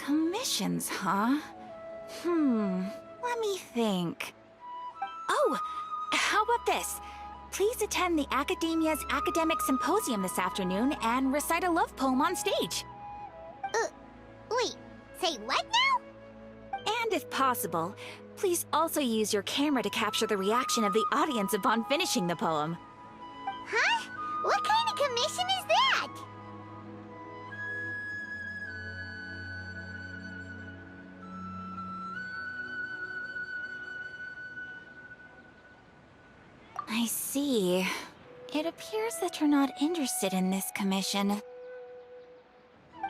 Commissions, huh? Let me think. Oh, how about this? Please attend the Academia's Academic Symposium this afternoon and recite a love poem on stage. Wait, say what now? And if possible, please also use your camera to capture the reaction of the audience upon finishing the poem. Huh? What kind of commission is that? I see. It appears that you're not interested in this commission.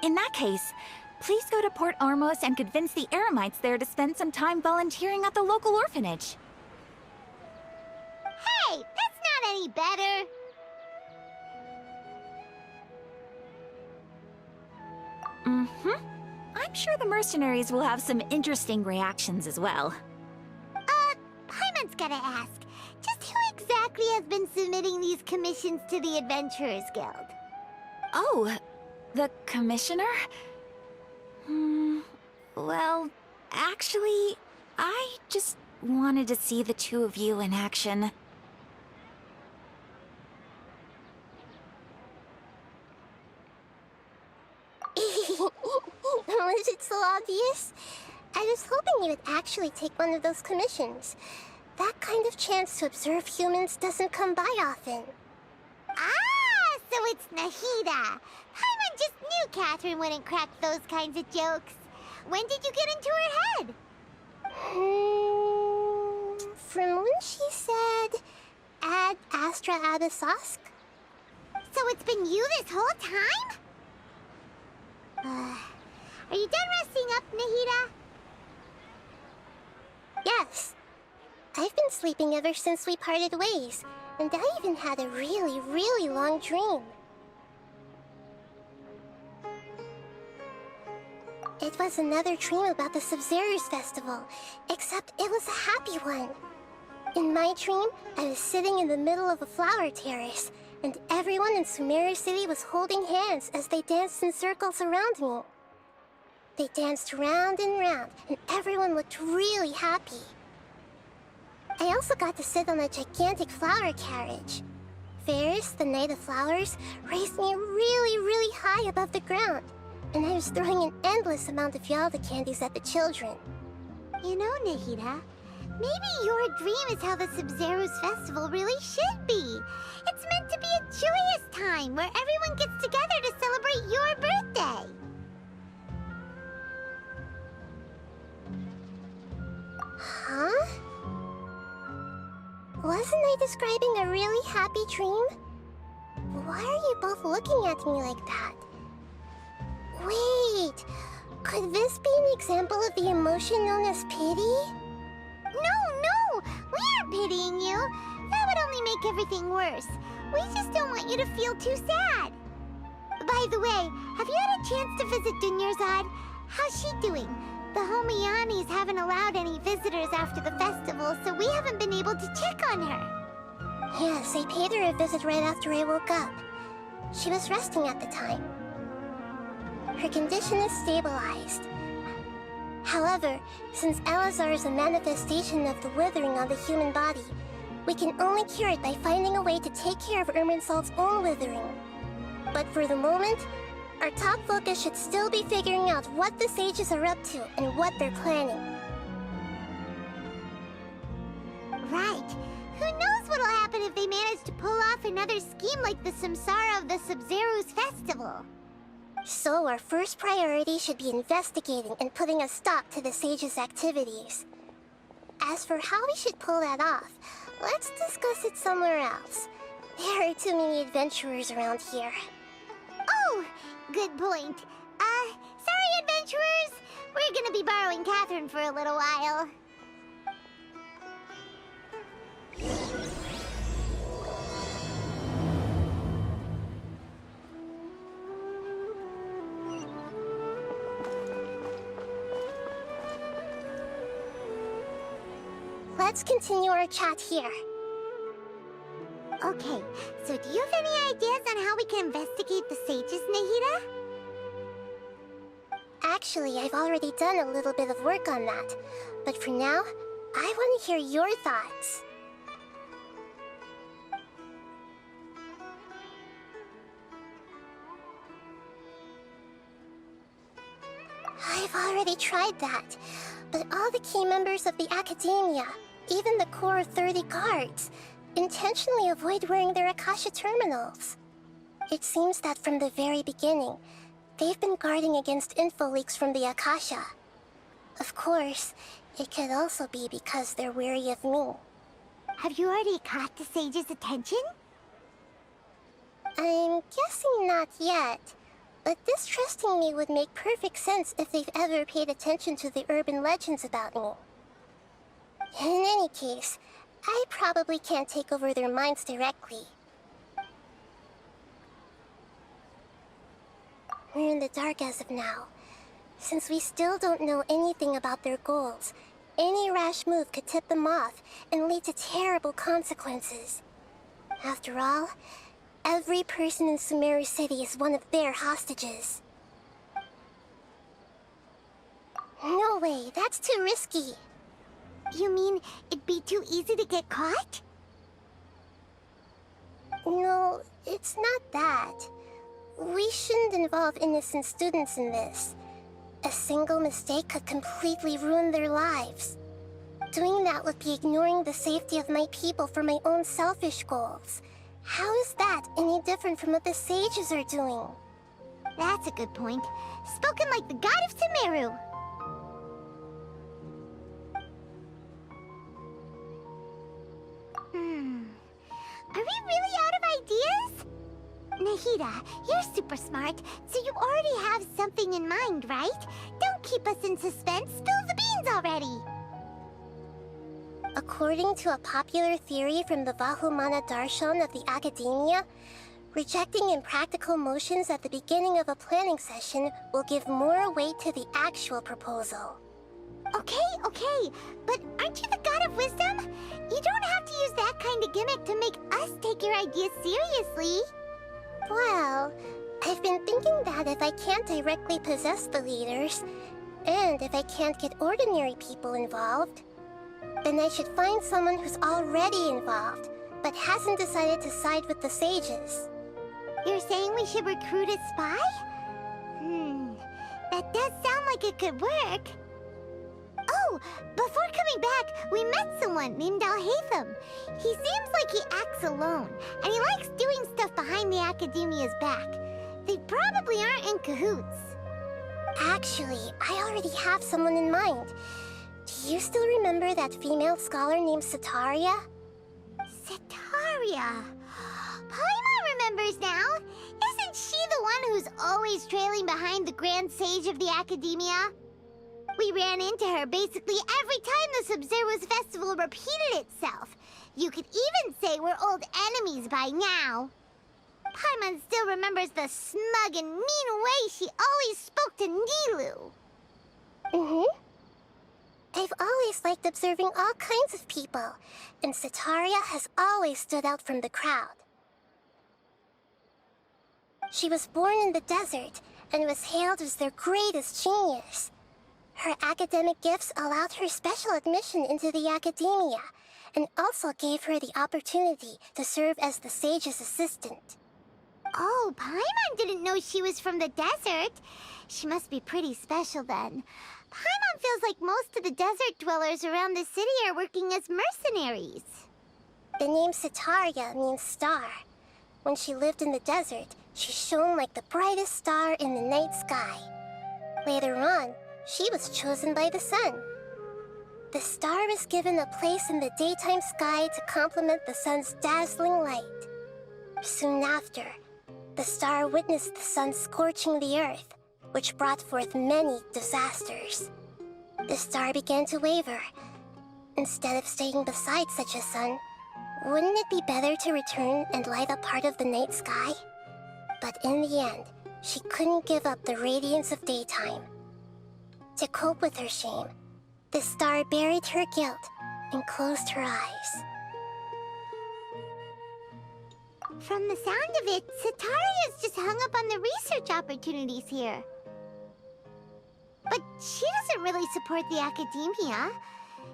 In that case, please go to Port Armos and convince the Eremites there to spend some time volunteering at the local orphanage. Hey, that's not any better. I'm sure the mercenaries will have some interesting reactions as well. Paimon's gotta ask. Just who exactly has been submitting these commissions to the Adventurers Guild? Oh, the commissioner? Well, actually, I just wanted to see the two of you in action. Was it so obvious? I was hoping you would actually take one of those commissions. That kind of chance to observe humans doesn't come by often. Ah, so it's Nahida. Paimon just knew Catherine wouldn't crack those kinds of jokes. When did you get into her head? From when she said, Ad Astra Abysosk? So it's been you this whole time? Are you done resting up, Nahida? Yes. I've been sleeping ever since we parted ways, and I even had a really, really long dream. It was another dream about the Sub-Zero's festival, except it was a happy one. In my dream, I was sitting in the middle of a flower terrace, and everyone in Sumeru City was holding hands as they danced in circles around me. They danced round and round, and everyone looked really happy. I also got to sit on a gigantic flower carriage. Ferris, the Knight of Flowers, raised me really, really high above the ground, and I was throwing an endless amount of Yalda candies at the children. You know, Nahida, maybe your dream is how the Sub-Zero's festival really should be. It's meant to be a joyous time where everyone gets together to celebrate your birthday. Huh? Wasn't I describing a really happy dream? Why are you both looking at me like that? Wait, could this be an example of the emotion known as pity? No, we aren't pitying you. That would only make everything worse. We just don't want you to feel too sad. By the way, have you had a chance to visit Dunyarzad? How's she doing? The Homianis haven't allowed any visitors after the festival, so we haven't been able to check on her. Yes, I paid her a visit right after I woke up. She was resting at the time. Her condition is stabilized. However, since Elazar is a manifestation of the withering on the human body, we can only cure it by finding a way to take care of Irminsol's own withering. But for the moment, our top focus should still be figuring out what the sages are up to and what they're planning. Right. Who knows what'll happen if they manage to pull off another scheme like the Samsara of the Sub-Zero's festival? So our first priority should be investigating and putting a stop to the sages' activities. As for how we should pull that off, let's discuss it somewhere else. There are too many adventurers around here. Oh, good point. Sorry, adventurers. We're gonna be borrowing Catherine for a little while. Let's continue our chat here. Okay, so do you have any ideas on how we can investigate the sages, Nahida? Actually, I've already done a little bit of work on that. But for now, I want to hear your thoughts. I've already tried that, but all the key members of the Academia, even the core of 30 guards, intentionally avoid wearing their Akasha terminals. It seems that from the very beginning, they've been guarding against info leaks from the Akasha. Of course, it could also be because they're wary of me. Have you already caught the sage's attention? I'm guessing not yet, but distrusting me would make perfect sense if they've ever paid attention to the urban legends about me. In any case, I probably can't take over their minds directly. We're in the dark as of now. Since we still don't know anything about their goals, any rash move could tip them off and lead to terrible consequences. After all, every person in Sumeru City is one of their hostages. No way, that's too risky. You mean it'd be too easy to get caught? No, it's not that. We shouldn't involve innocent students in this. A single mistake could completely ruin their lives. Doing that would be ignoring the safety of my people for my own selfish goals. How is that any different from what the sages are doing? That's a good point. Spoken like the god of Sumeru. Are we really out of ideas? Nahida, you're super smart, so you already have something in mind, right? Don't keep us in suspense. Spill the beans already. According to a popular theory from the Vahumana Darshan of the Academia, rejecting impractical motions at the beginning of a planning session will give more weight to the actual proposal. Okay, but aren't you the god of wisdom? You don't have to use that kind of gimmick to make us take your ideas seriously. Well, I've been thinking that if I can't directly possess the leaders, and if I can't get ordinary people involved, then I should find someone who's already involved, but hasn't decided to side with the sages. You're saying we should recruit a spy? That does sound like it could work. Oh, before coming back, we met someone named Alhaitham. He seems like he acts alone, and he likes doing stuff behind the Academia's back. They probably aren't in cahoots. Actually, I already have someone in mind. Do you still remember that female scholar named Setaria? Setaria. Paimon remembers now. Isn't she the one who's always trailing behind the Grand Sage of the Academia? We ran into her basically every time the Sub-Zero's festival repeated itself. You could even say we're old enemies by now. Paimon still remembers the smug and mean way she always spoke to Nilou. I've always liked observing all kinds of people, and Setaria has always stood out from the crowd. She was born in the desert and was hailed as their greatest genius. Her academic gifts allowed her special admission into the Academia, and also gave her the opportunity to serve as the sage's assistant. Oh, Paimon didn't know she was from the desert. She must be pretty special then. Paimon feels like most of the desert dwellers around the city are working as mercenaries. The name Setaria means star. When she lived in the desert, she shone like the brightest star in the night sky. Later on, she was chosen by the sun. The star was given a place in the daytime sky to complement the sun's dazzling light. Soon after, the star witnessed the sun scorching the earth, which brought forth many disasters. The star began to waver. Instead of staying beside such a sun, wouldn't it be better to return and light up part of the night sky? But in the end, she couldn't give up the radiance of daytime. To cope with her shame, the star buried her guilt and closed her eyes. From the sound of it, Setaria's just hung up on the research opportunities here. she doesn't really support the academia.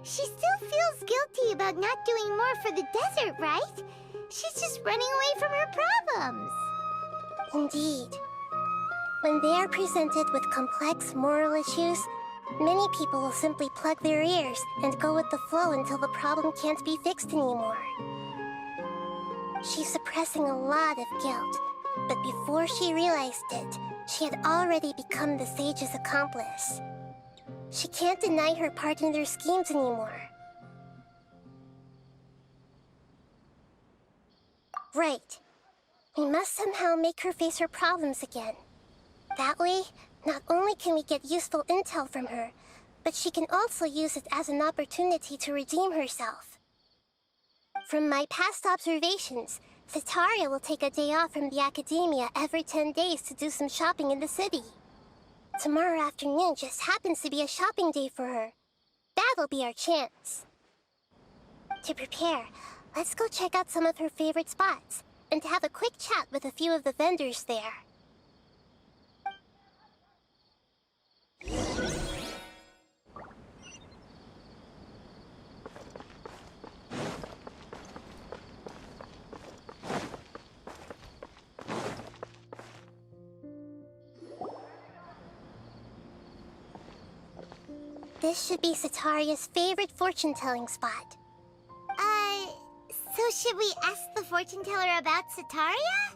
She still feels guilty about not doing more for the desert, right? She's just running away from her problems. Indeed. When they are presented with complex moral issues, many people will simply plug their ears and go with the flow until the problem can't be fixed anymore. She's suppressing a lot of guilt, but before she realized it, she had already become the sage's accomplice. She can't deny her part in their schemes anymore. Right. We must somehow make her face her problems again. That way, not only can we get useful intel from her, but she can also use it as an opportunity to redeem herself. From my past observations, Cetaria will take a day off from the academia every 10 days to do some shopping in the city. Tomorrow afternoon just happens to be a shopping day for her. That'll be our chance. To prepare, let's go check out some of her favorite spots, and have a quick chat with a few of the vendors there. This should be Cetaria's favorite fortune-telling spot. So should we ask the fortune teller about Cetaria?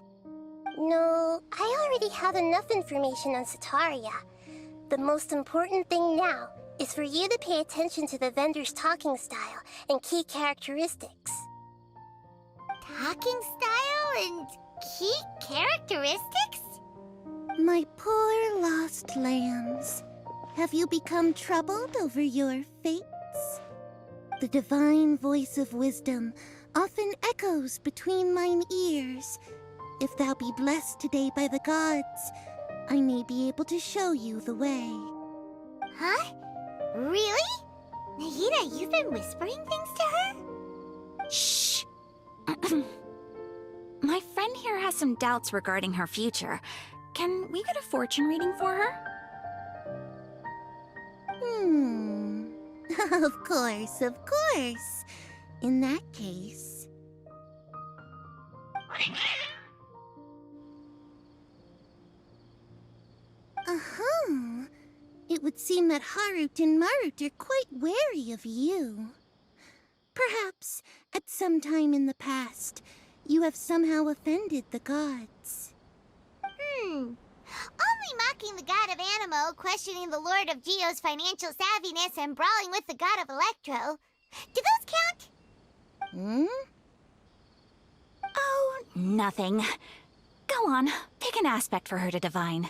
No, I already have enough information on Cetaria. The most important thing now is for you to pay attention to the vendor's talking style and key characteristics. Talking style and key characteristics? My poor lost lambs, have you become troubled over your fates? The divine voice of wisdom often echoes between mine ears. If thou be blessed today by the gods, I may be able to show you the way. Huh? Really? Nahida, you've been whispering things to her? Shh! My friend here has some doubts regarding her future. Can we get a fortune reading for her? Of course, of course. In that case... It would seem that Harut and Marut are quite wary of you. Perhaps, at some time in the past, you have somehow offended the gods. Only mocking the god of Animo, questioning the lord of Geo's financial savviness, and brawling with the god of Electro. Do those count? Oh, nothing. Go on, pick an aspect for her to divine.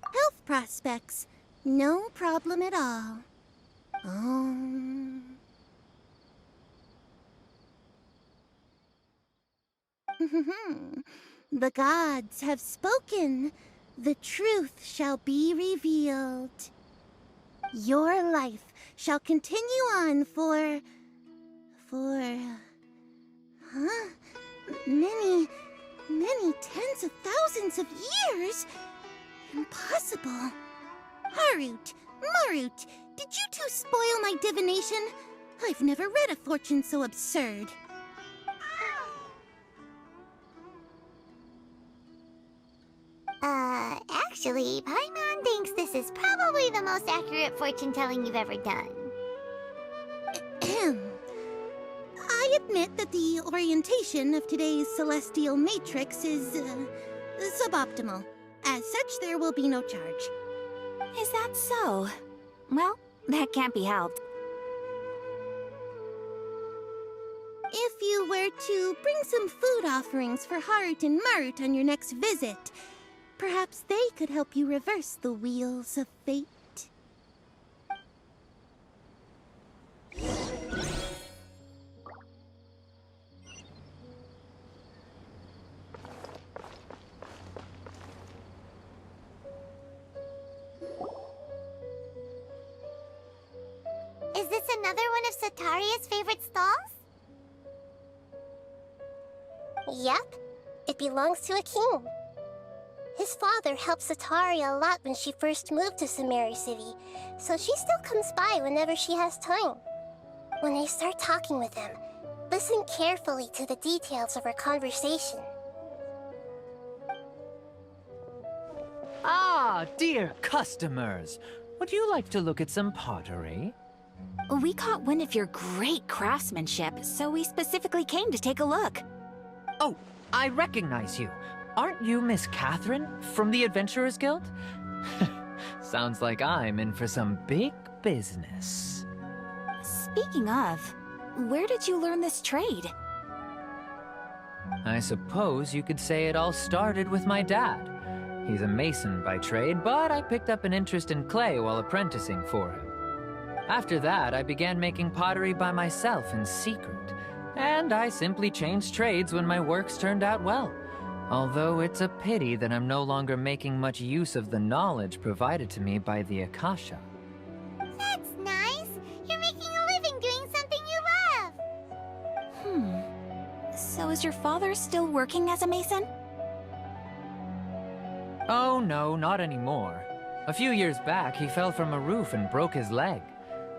Health prospects, no problem at all. The gods have spoken. The truth shall be revealed. Your life shall continue on for many tens of thousands of years. Impossible. Harut, Marut, did you two spoil my divination? I've never read a fortune so absurd. Actually, Paimon thinks this is probably the most accurate fortune-telling you've ever done. I admit that the orientation of today's celestial matrix is suboptimal. As such, there will be no charge. Is that so? Well, that can't be helped. If you were to bring some food offerings for Harut and Marut on your next visit, perhaps they could help you reverse the wheels of fate. Is this another one of Cetaria's favorite stalls? Yep, it belongs to a king. His father helped Setaria a lot when she first moved to Samari City, so she still comes by whenever she has time. When I start talking with him, listen carefully to the details of our conversation. Ah, dear customers! Would you like to look at some pottery? We caught wind of your great craftsmanship, so we specifically came to take a look. Oh, I recognize you. Aren't you Miss Catherine from the Adventurers Guild? Sounds like I'm in for some big business. Speaking of, where did you learn this trade? I suppose you could say it all started with my dad. He's a mason by trade, but I picked up an interest in clay while apprenticing for him. After that, I began making pottery by myself in secret, and I simply changed trades when my works turned out well. Although it's a pity that I'm no longer making much use of the knowledge provided to me by the Akasha. That's nice. You're making a living doing something you love. So is your father still working as a mason? Oh no, not anymore. A few years back, he fell from a roof and broke his leg.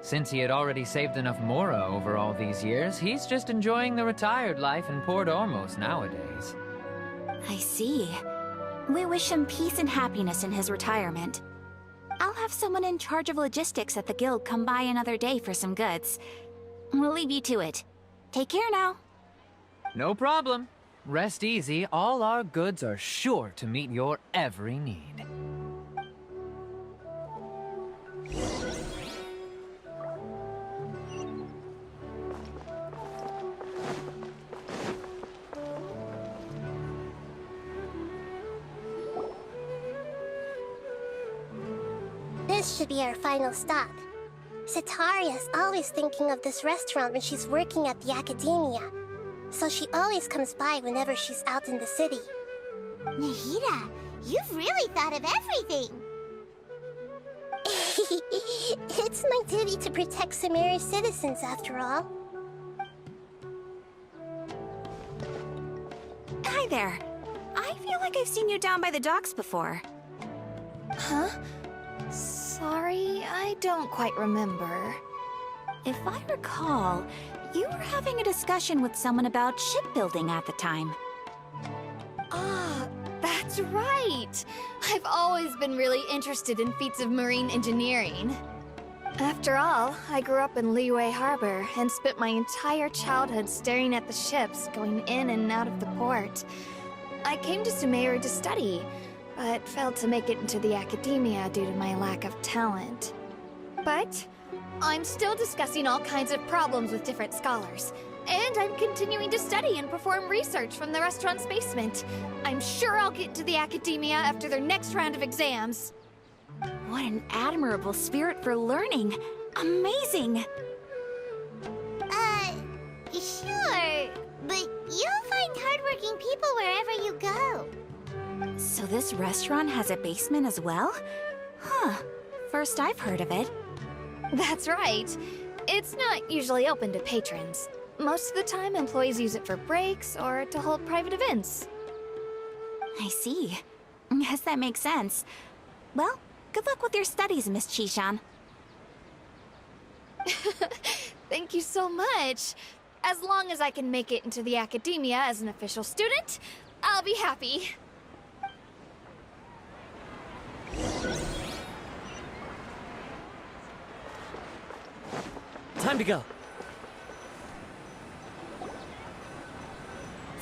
Since he had already saved enough Mora over all these years, he's just enjoying the retired life in Port Ormos nowadays. I see. We wish him peace and happiness in his retirement. I'll have someone in charge of logistics at the guild come by another day for some goods. We'll leave you to it. Take care now. No problem. Rest easy, all our goods are sure to meet your every need. This should be our final stop. Setaria's always thinking of this restaurant when she's working at the academia, so she always comes by whenever she's out in the city. Nahida, you've really thought of everything. It's my duty to protect Samari's citizens, after all. Hi there. I feel like I've seen you down by the docks before. Huh? Sorry, I don't quite remember. If I recall, you were having a discussion with someone about shipbuilding at the time. Ah, that's right! I've always been really interested in feats of marine engineering. After all, I grew up in Liyue Harbor and spent my entire childhood staring at the ships going in and out of the port. I came to Sumeru to study, but failed to make it into the academia due to my lack of talent. But I'm still discussing all kinds of problems with different scholars, and I'm continuing to study and perform research from the restaurant's basement. I'm sure I'll get to the academia after their next round of exams. What an admirable spirit for learning. Amazing! Sure, but you'll find hardworking people wherever you go. So this restaurant has a basement as well? Huh. First I've heard of it. That's right. It's not usually open to patrons. Most of the time, employees use it for breaks or to hold private events. I see. Guess that makes sense. Well, good luck with your studies, Miss Chishan. Thank you so much. As long as I can make it into the academia as an official student, I'll be happy. Time to go.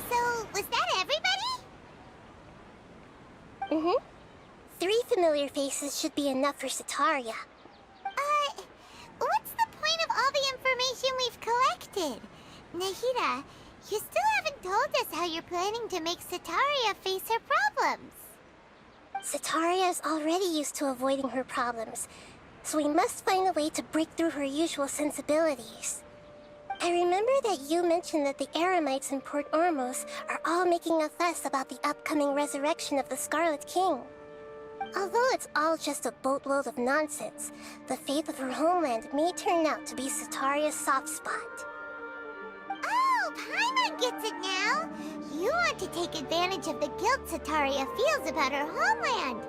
So, was that everybody? Mm-hmm. 3 familiar faces should be enough for Setaria. What's the point of all the information we've collected? Nahida, you still haven't told us how you're planning to make Setaria face her problems. Setaria is already used to avoiding her problems, so we must find a way to break through her usual sensibilities. I remember that you mentioned that the Eremites in Port Ormos are all making a fuss about the upcoming resurrection of the Scarlet King. Although it's all just a boatload of nonsense, the fate of her homeland may turn out to be Setaria's soft spot. Oh, Paimon gets it now! You want to take advantage of the guilt Setaria feels about her homeland.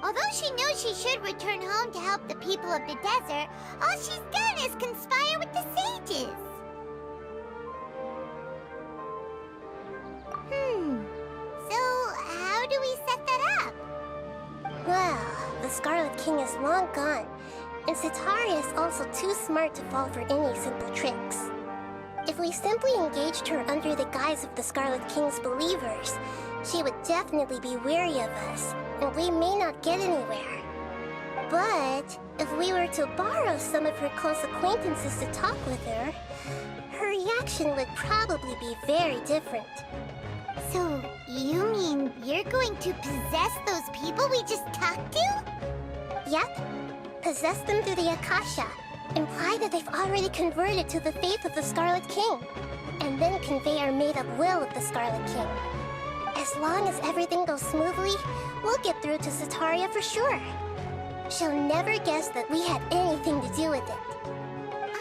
Although she knows she should return home to help the people of the desert, all she's done is conspire with the sages. So how do we set that up? Well, the Scarlet King is long gone, and Setaria is also too smart to fall for any simple tricks. If we simply engaged her under the guise of the Scarlet King's believers, she would definitely be wary of us, and we may not get anywhere. But if we were to borrow some of her close acquaintances to talk with her, her reaction would probably be very different. So, you mean you're going to possess those people we just talked to? Yep. Possess them through the Akasha. Imply that they've already converted to the faith of the Scarlet King. And then convey our made-up will of the Scarlet King. As long as everything goes smoothly, we'll get through to Setaria for sure. She'll never guess that we had anything to do with it.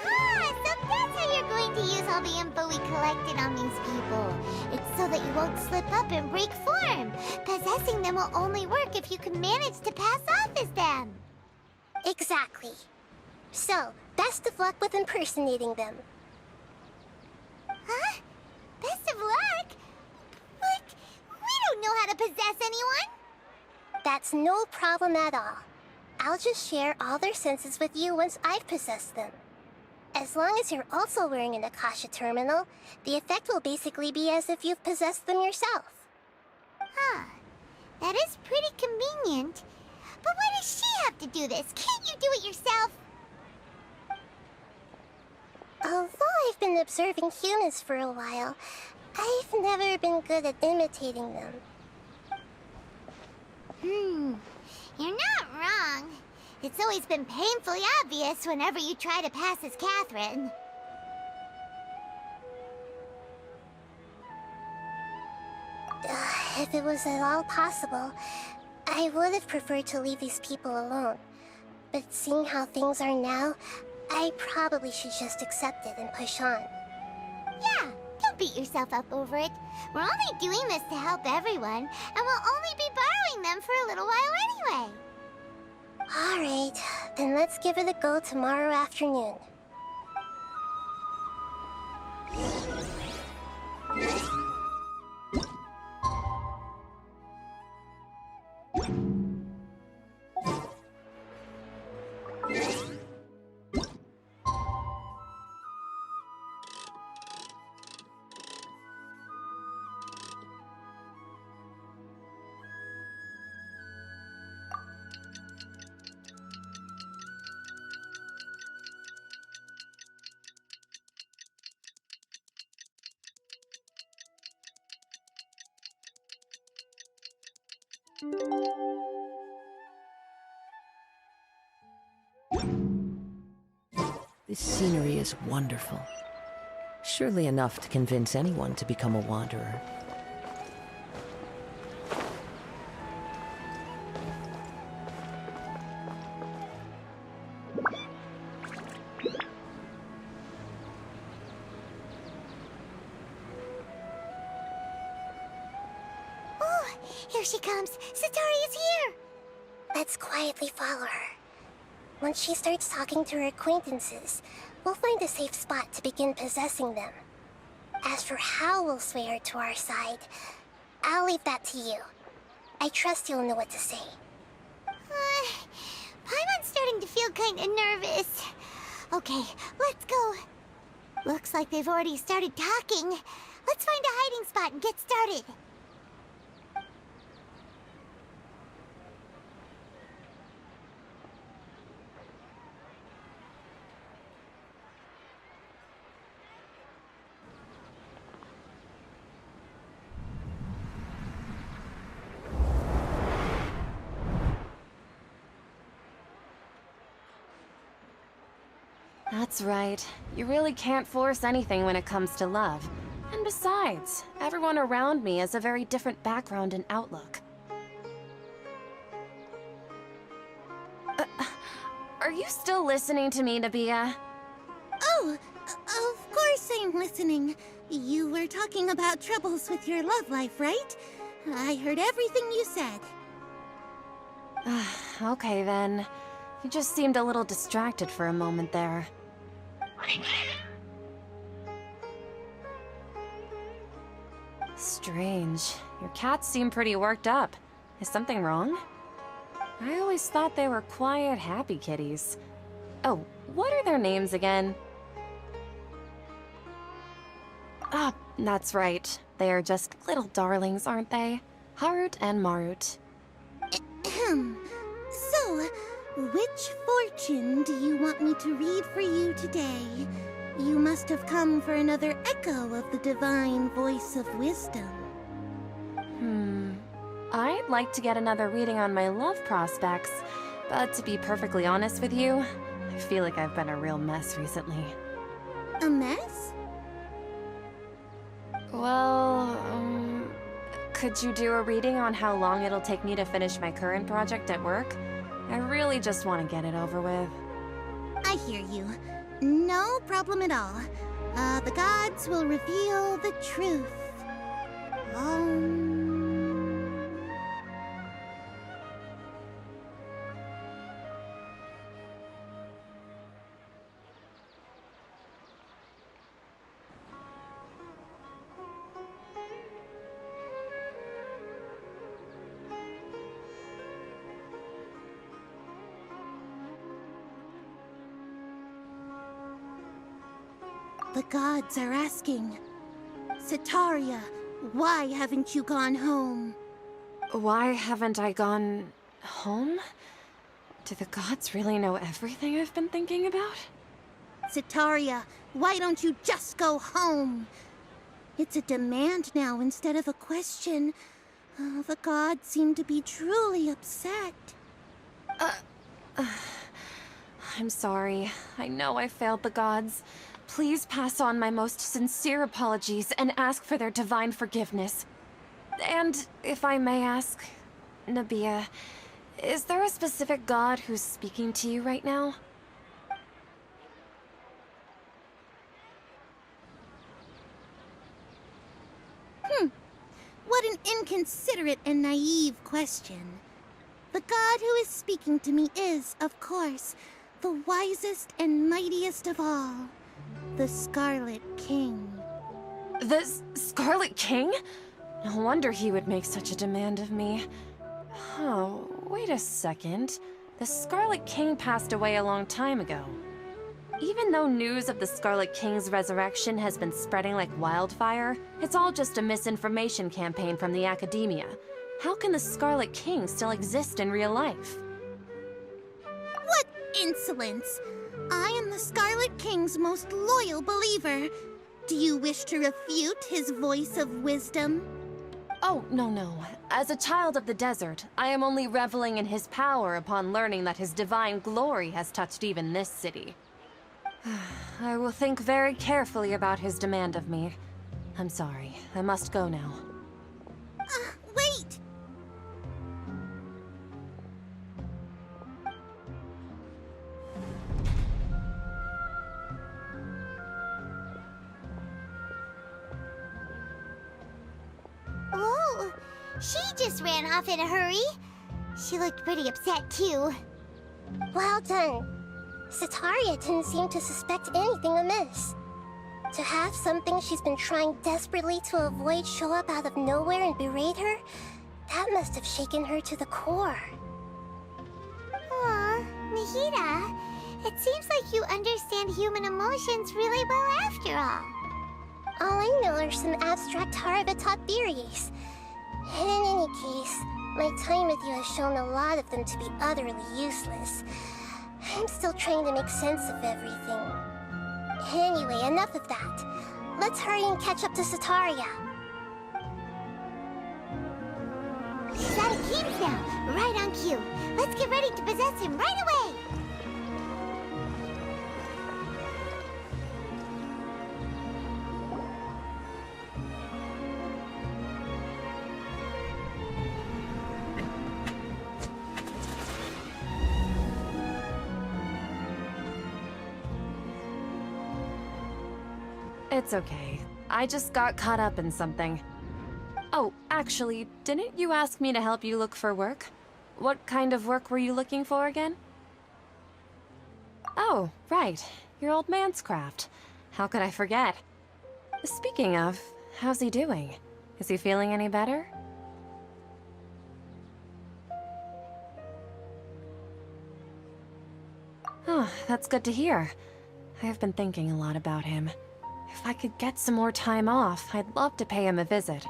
Ah, so that's how you're going to use all the info we collected on these people. It's so that you won't slip up and break form. Possessing them will only work if you can manage to pass off as them. Exactly. So, best of luck with impersonating them. Huh? Best of luck? But we don't know how to possess anyone. That's no problem at all. I'll just share all their senses with you once I've possessed them. As long as you're also wearing an Akasha terminal, the effect will basically be as if you've possessed them yourself. Huh. That is pretty convenient. But why does she have to do this? Can't you do it yourself? Although I've been observing humans for a while, I've never been good at imitating them. You're not wrong. It's always been painfully obvious whenever you try to pass as Catherine. If it was at all possible, I would have preferred to leave these people alone. But seeing how things are now, I probably should just accept it and push on. Yeah, don't beat yourself up over it. We're only doing this to help everyone, and we'll only be borrowing them for a little while anyway. Alright, then let's give it a go tomorrow afternoon. This scenery is wonderful. Surely enough to convince anyone to become a wanderer. Oh, here she comes. Cetaria's here. Let's quietly follow her. Once she starts talking to her acquaintances, we'll find a safe spot to begin possessing them. As for how we'll sway her to our side, I'll leave that to you. I trust you'll know what to say. Paimon's starting to feel kinda nervous. Okay, let's go. Looks like they've already started talking. Let's find a hiding spot and get started. That's right. You really can't force anything when it comes to love. And besides, everyone around me has a very different background and outlook. Are you still listening to me, Dehya? Oh, of course I'm listening. You were talking about troubles with your love life, right? I heard everything you said. Okay then. You just seemed a little distracted for a moment there. Strange. Your cats seem pretty worked up. Is something wrong? I always thought they were quiet, happy kitties. Oh, what are their names again? Ah, that's right. They are just little darlings, aren't they? Harut and Marut. So, which fortune do you want me to read for you today? You must have come for another echo of the divine voice of wisdom. I'd like to get another reading on my love prospects, but to be perfectly honest with you, I feel like I've been a real mess recently. A mess? Well, could you do a reading on how long it'll take me to finish my current project at work? I really just want to get it over with. I hear you. No problem at all. The gods will reveal the truth. The gods are asking, Setaria, why haven't you gone home? Why haven't I gone home? Do the gods really know everything I've been thinking about? Setaria, why don't you just go home? It's a demand now instead of a question. The gods seem to be truly upset. I'm sorry. I know I failed the gods. Please pass on my most sincere apologies and ask for their divine forgiveness. And, if I may ask, Nabia, is there a specific god who's speaking to you right now? What an inconsiderate and naive question. The god who is speaking to me is, of course, the wisest and mightiest of all. The Scarlet King. The Scarlet King? No wonder he would make such a demand of me. Oh, wait a second. The Scarlet King passed away a long time ago. Even though news of the Scarlet King's resurrection has been spreading like wildfire, it's all just a misinformation campaign from the academia. How can the Scarlet King still exist in real life? What insolence! I am the Scarlet King's most loyal believer. Do you wish to refute his voice of wisdom? Oh, no. As a child of the desert, I am only reveling in his power upon learning that his divine glory has touched even this city. I will think very carefully about his demand of me. I'm sorry. I must go now. Wait! Oh, she just ran off in a hurry. She looked pretty upset, too. Well done. Setaria didn't seem to suspect anything amiss. To have something she's been trying desperately to avoid show up out of nowhere and berate her, that must have shaken her to the core. Aw, Nahida, it seems like you understand human emotions really well after all. All I know are some abstract Harabatot theories. And in any case, my time with you has shown a lot of them to be utterly useless. I'm still trying to make sense of everything. Anyway, enough of that. Let's hurry and catch up to Setaria. He's out of games now, right on cue. Let's get ready to possess him right away! It's okay. I just got caught up in something. Oh, actually, didn't you ask me to help you look for work? What kind of work were you looking for again? Oh, right. Your old man's craft. How could I forget? Speaking of, how's he doing? Is he feeling any better? Oh, that's good to hear. I have been thinking a lot about him. If I could get some more time off, I'd love to pay him a visit.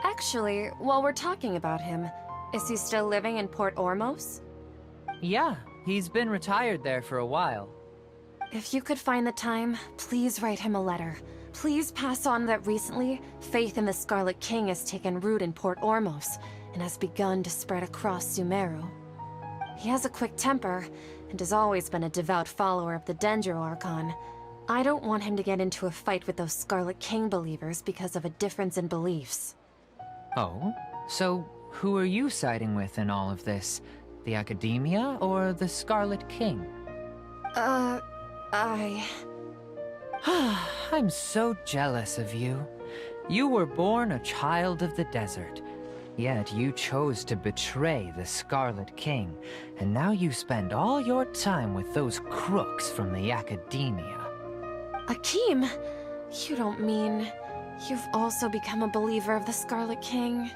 Actually, while we're talking about him, is he still living in Port Ormos? Yeah, he's been retired there for a while. If you could find the time, please write him a letter. Please pass on that recently, faith in the Scarlet King has taken root in Port Ormos and has begun to spread across Sumeru. He has a quick temper and has always been a devout follower of the Dendro Archon. I don't want him to get into a fight with those Scarlet King believers because of a difference in beliefs. Oh? So, who are you siding with in all of this? The Academia or the Scarlet King? I'm so jealous of you. You were born a child of the desert, yet you chose to betray the Scarlet King, and now you spend all your time with those crooks from the Academia. Akeem, you don't mean you've also become a believer of the Scarlet King?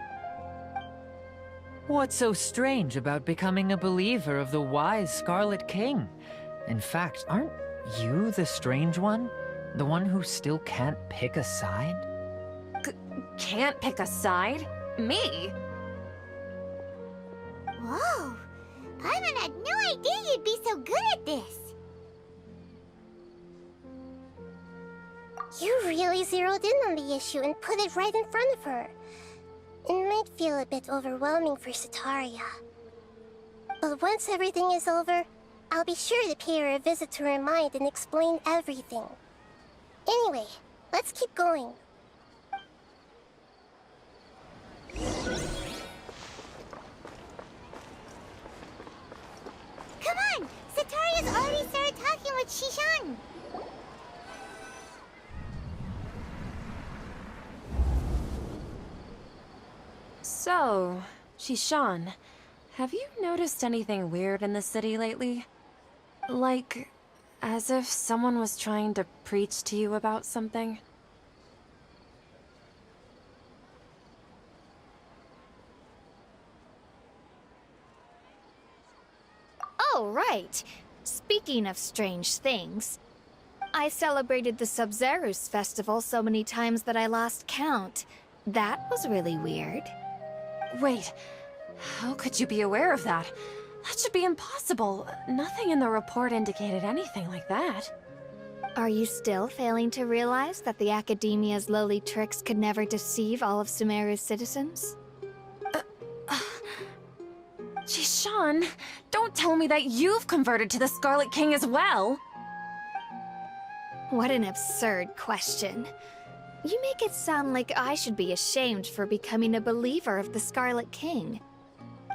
What's so strange about becoming a believer of the wise Scarlet King? In fact, aren't you the strange one? The one who still can't pick a side? Can't pick a side? Me? Whoa! Paimon had no idea you'd be so good at this! You really zeroed in on the issue and put it right in front of her. It might feel a bit overwhelming for Setaria. But once everything is over, I'll be sure to pay her a visit to her mind and explain everything. Anyway, let's keep going. Come on! Setaria's already started talking with Shishan! So, Shishan, have you noticed anything weird in the city lately? Like, as if someone was trying to preach to you about something? Oh, right. Speaking of strange things, I celebrated the Sub-Zerus festival so many times that I lost count. That was really weird. Wait, how could you be aware of that? That should be impossible. Nothing in the report indicated anything like that. Are you still failing to realize that the Academia's lowly tricks could never deceive all of Sumeru's citizens? Jishan, don't tell me that you've converted to the Scarlet King as well! What an absurd question. You make it sound like I should be ashamed for becoming a believer of the Scarlet King.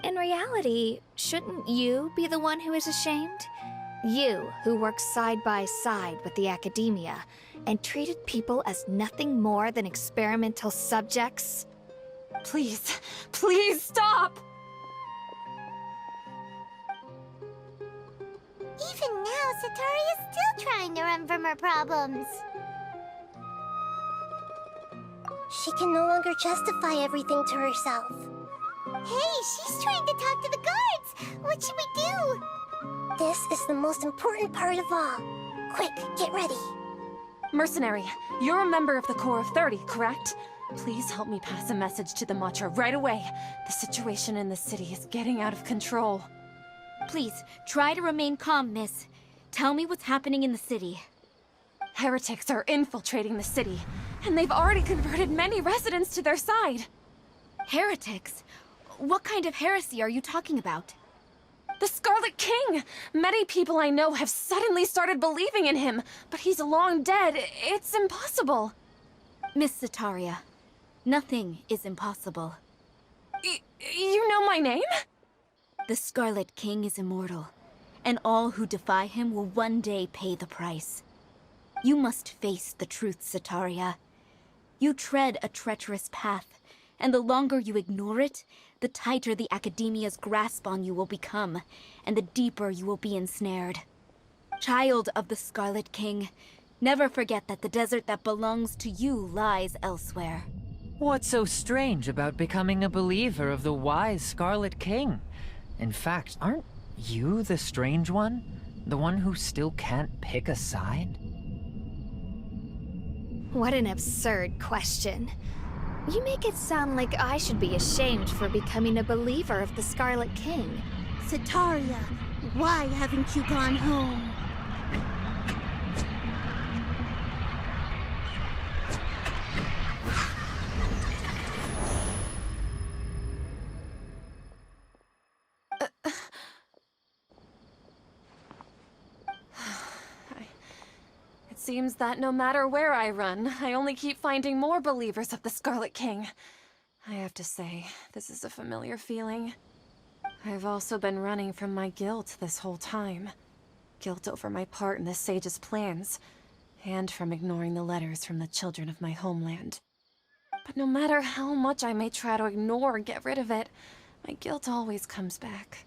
In reality, shouldn't you be the one who is ashamed? You, who worked side by side with the Academia and treated people as nothing more than experimental subjects? Please, please stop! Even now, Setaria's still trying to run from her problems. She can no longer justify everything to herself. Hey, she's trying to talk to the guards! What should we do? This is the most important part of all. Quick, get ready. Mercenary, you're a member of the Corps of 30, correct? Please help me pass a message to the Matcha right away. The situation in the city is getting out of control. Please, try to remain calm, miss. Tell me what's happening in the city. Heretics are infiltrating the city, and they've already converted many residents to their side. Heretics? What kind of heresy are you talking about? The Scarlet King! Many people I know have suddenly started believing in him, but he's long dead. It's impossible. Miss Setaria, nothing is impossible. You know my name? The Scarlet King is immortal, and all who defy him will one day pay the price. You must face the truth, Setaria. You tread a treacherous path, and the longer you ignore it, the tighter the Academia's grasp on you will become, and the deeper you will be ensnared. Child of the Scarlet King, never forget that the desert that belongs to you lies elsewhere. What's so strange about becoming a believer of the wise Scarlet King? In fact, aren't you the strange one? The one who still can't pick a side? What an absurd question. You make it sound like I should be ashamed for becoming a believer of the Scarlet King. Setaria, why haven't you gone home? It seems that no matter where I run, I only keep finding more believers of the Scarlet King. I have to say, this is a familiar feeling. I've also been running from my guilt this whole time. Guilt over my part in the Sage's plans, and from ignoring the letters from the children of my homeland. But no matter how much I may try to ignore or get rid of it, my guilt always comes back.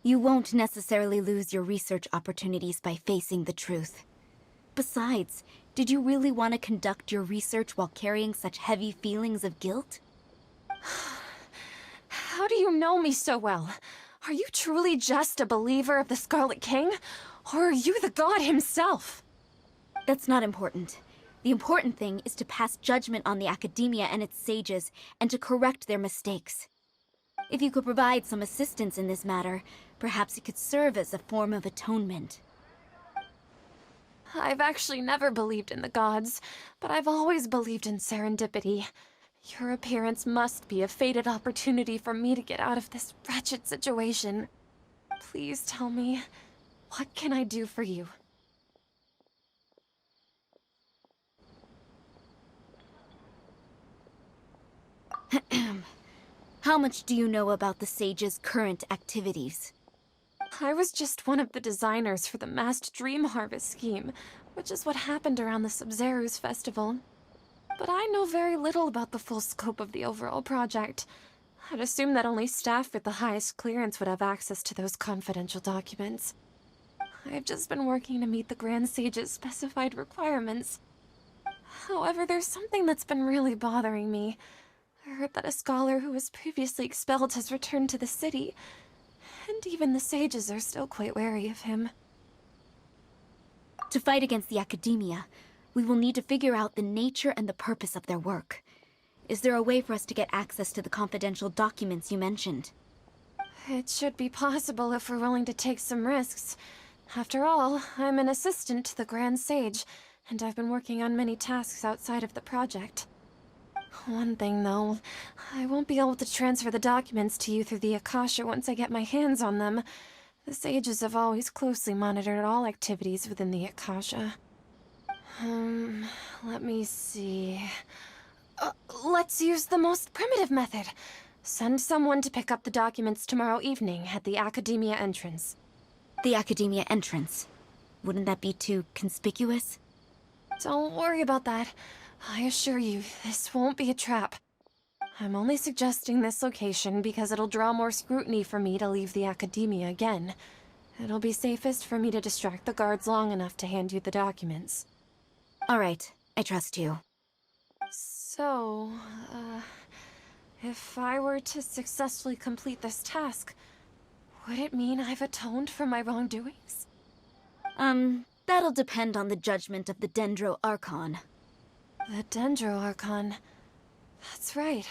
You won't necessarily lose your research opportunities by facing the truth. Besides, did you really want to conduct your research while carrying such heavy feelings of guilt? How do you know me so well? Are you truly just a believer of the Scarlet King? Or are you the god himself? That's not important. The important thing is to pass judgment on the Academia and its sages, and to correct their mistakes. If you could provide some assistance in this matter, perhaps it could serve as a form of atonement. I've actually never believed in the gods, but I've always believed in serendipity. Your appearance must be a fated opportunity for me to get out of this wretched situation. Please tell me, what can I do for you? How much do you know about the Sage's current activities? I was just one of the designers for the massed dream harvest scheme, which is what happened around the Sub-Zeru's festival. But I know very little about the full scope of the overall project. I'd assume that only staff with the highest clearance would have access to those confidential documents. I've just been working to meet the Grand Sage's specified requirements. However, there's something that's been really bothering me. I heard that a scholar who was previously expelled has returned to the city, and even the sages are still quite wary of him. To fight against the Academia, we will need to figure out the nature and the purpose of their work. Is there a way for us to get access to the confidential documents you mentioned? It should be possible if we're willing to take some risks. After all, I'm an assistant to the Grand Sage, and I've been working on many tasks outside of the project. One thing, though, I won't be able to transfer the documents to you through the Akasha once I get my hands on them. The sages have always closely monitored all activities within the Akasha. Let me see... let's use the most primitive method. Send someone to pick up the documents tomorrow evening at the Academia entrance. The Academia entrance? Wouldn't that be too conspicuous? Don't worry about that. I assure you, this won't be a trap. I'm only suggesting this location because it'll draw more scrutiny for me to leave the Academia again. It'll be safest for me to distract the guards long enough to hand you the documents. All right, I trust you. So, if I were to successfully complete this task, would it mean I've atoned for my wrongdoings? That'll depend on the judgment of the Dendro Archon. The Dendro Archon. That's right.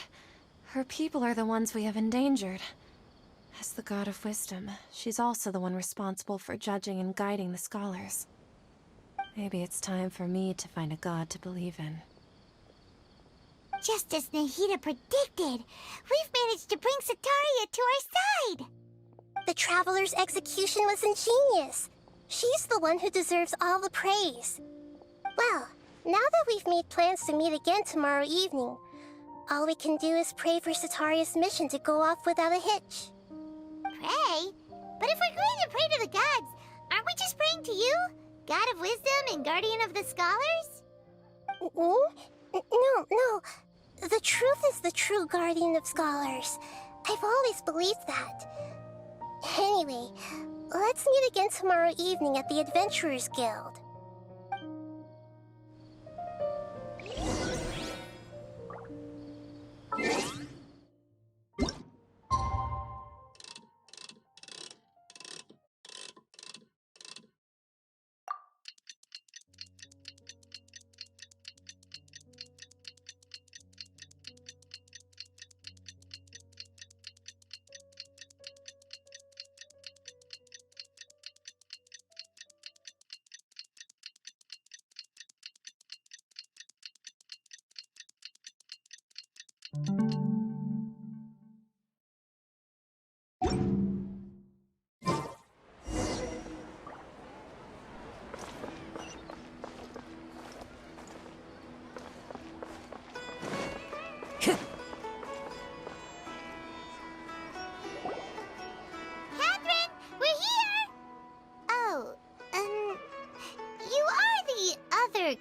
Her people are the ones we have endangered. As the God of Wisdom, she's also the one responsible for judging and guiding the scholars. Maybe it's time for me to find a god to believe in. Just as Nahida predicted, we've managed to bring Setaria to our side! The Traveler's execution was ingenious. She's the one who deserves all the praise. Well, now that we've made plans to meet again tomorrow evening, all we can do is pray for Setaria's mission to go off without a hitch. Pray? But if we're going to pray to the gods, aren't we just praying to you? God of Wisdom and Guardian of the Scholars? No. The truth is the true guardian of scholars. I've always believed that. Anyway, let's meet again tomorrow evening at the Adventurers Guild.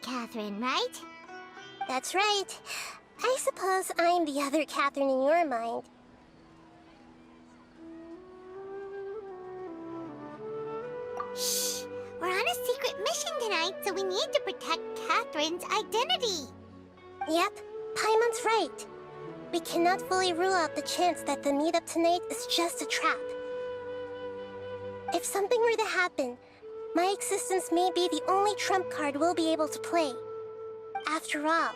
Catherine, right? That's right. I suppose I'm the other Catherine in your mind. Shh! We're on a secret mission tonight, so we need to protect Catherine's identity. Yep, Paimon's right. We cannot fully rule out the chance that the meetup tonight is just a trap. If something were to happen, my existence may be the only trump card we'll be able to play. After all,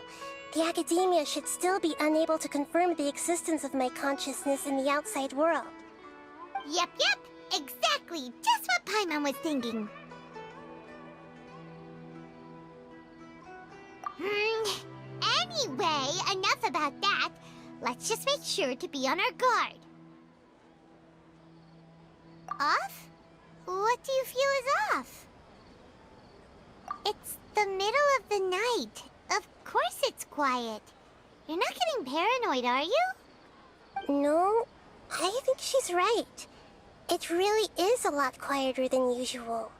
the Academia should still be unable to confirm the existence of my consciousness in the outside world. Yep, exactly, just what Paimon was thinking. Anyway, enough about that. Let's just make sure to be on our guard. Off? What do you feel is off? It's the middle of the night. Of course it's quiet. You're not getting paranoid, are you? No, I think she's right. It really is a lot quieter than usual.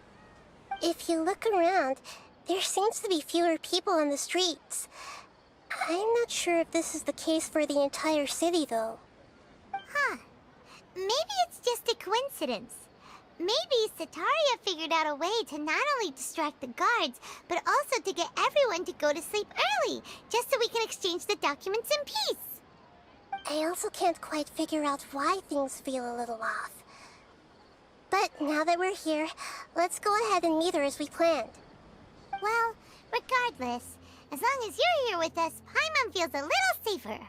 If you look around, there seems to be fewer people on the streets. I'm not sure if this is the case for the entire city, though. Huh. Maybe it's just a coincidence. Maybe Setaria figured out a way to not only distract the guards, but also to get everyone to go to sleep early, just so we can exchange the documents in peace. I also can't quite figure out why things feel a little off. But now that we're here, let's go ahead and meet her as we planned. Well, regardless, as long as you're here with us, Paimon feels a little safer.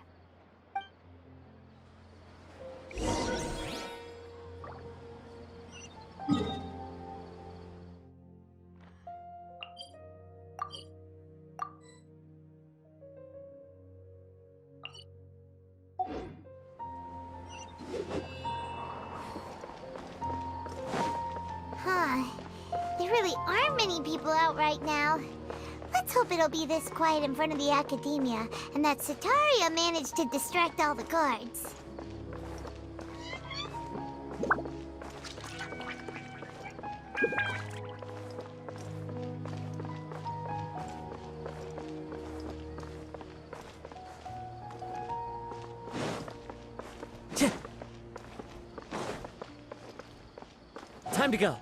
There really aren't many people out right now. Let's hope it'll be this quiet in front of the Academia, and that Setaria managed to distract all the guards. Time to go.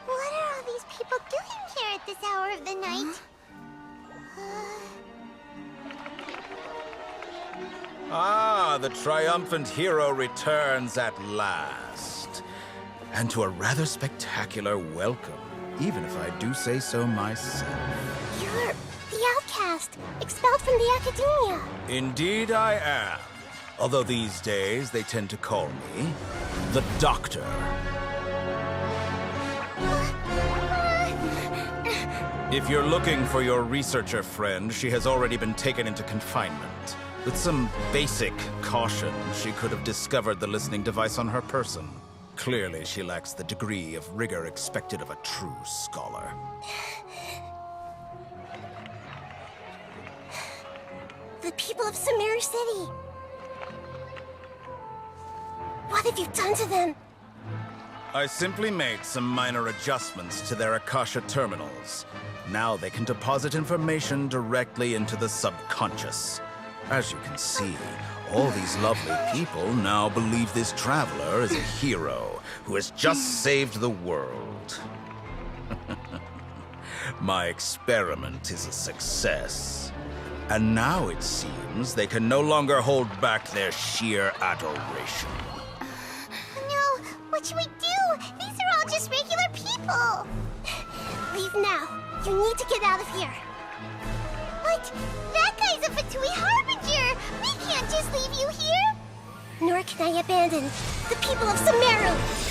What are all these people doing here at this hour of the night? Ah, the triumphant hero returns at last. And to a rather spectacular welcome, even if I do say so myself. You're the outcast, expelled from the Academia. Indeed I am. Although these days they tend to call me the Doctor. If you're looking for your researcher friend, she has already been taken into confinement. With some basic caution, she could have discovered the listening device on her person. Clearly, she lacks the degree of rigor expected of a true scholar. The people of Sumeru City! What have you done to them? I simply made some minor adjustments to their Akasha terminals. Now they can deposit information directly into the subconscious. As you can see, all these lovely people now believe this traveler is a hero who has just saved the world. My experiment is a success. And now it seems they can no longer hold back their sheer adoration. No, what should we do? These are all just regular people. Leave now. You need to get out of here. But that guy's a Fatui Harbinger. We can't just leave you here. Nor can I abandon the people of Sumeru.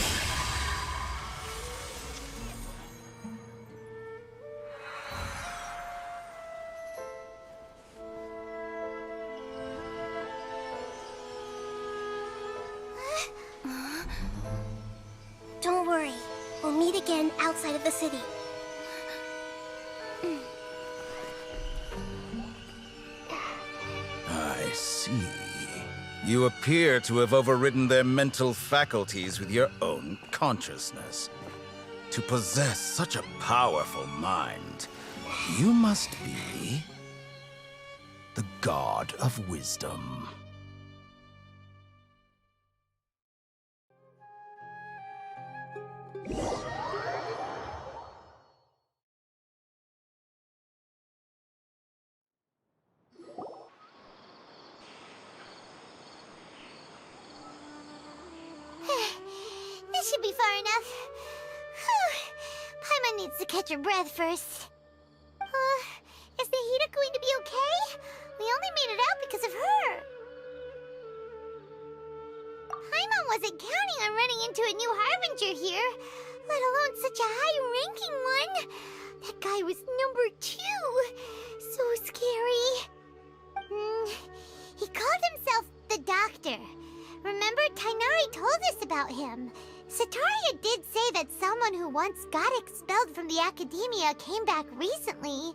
Don't worry. We'll meet again outside of the city. I see. You appear to have overridden their mental faculties with your own consciousness. To possess such a powerful mind, you must be the god of wisdom. This should be far enough. Whew. Paimon needs to catch her breath first. Is Dehya going to be okay? We only made it out because of her. Paimon wasn't counting on running into a new Harbinger here, let alone such a high-ranking one. That guy was number 2. So scary. He called himself the Doctor. Remember, Tighnari told us about him. Setaria did say that someone who once got expelled from the academia came back recently.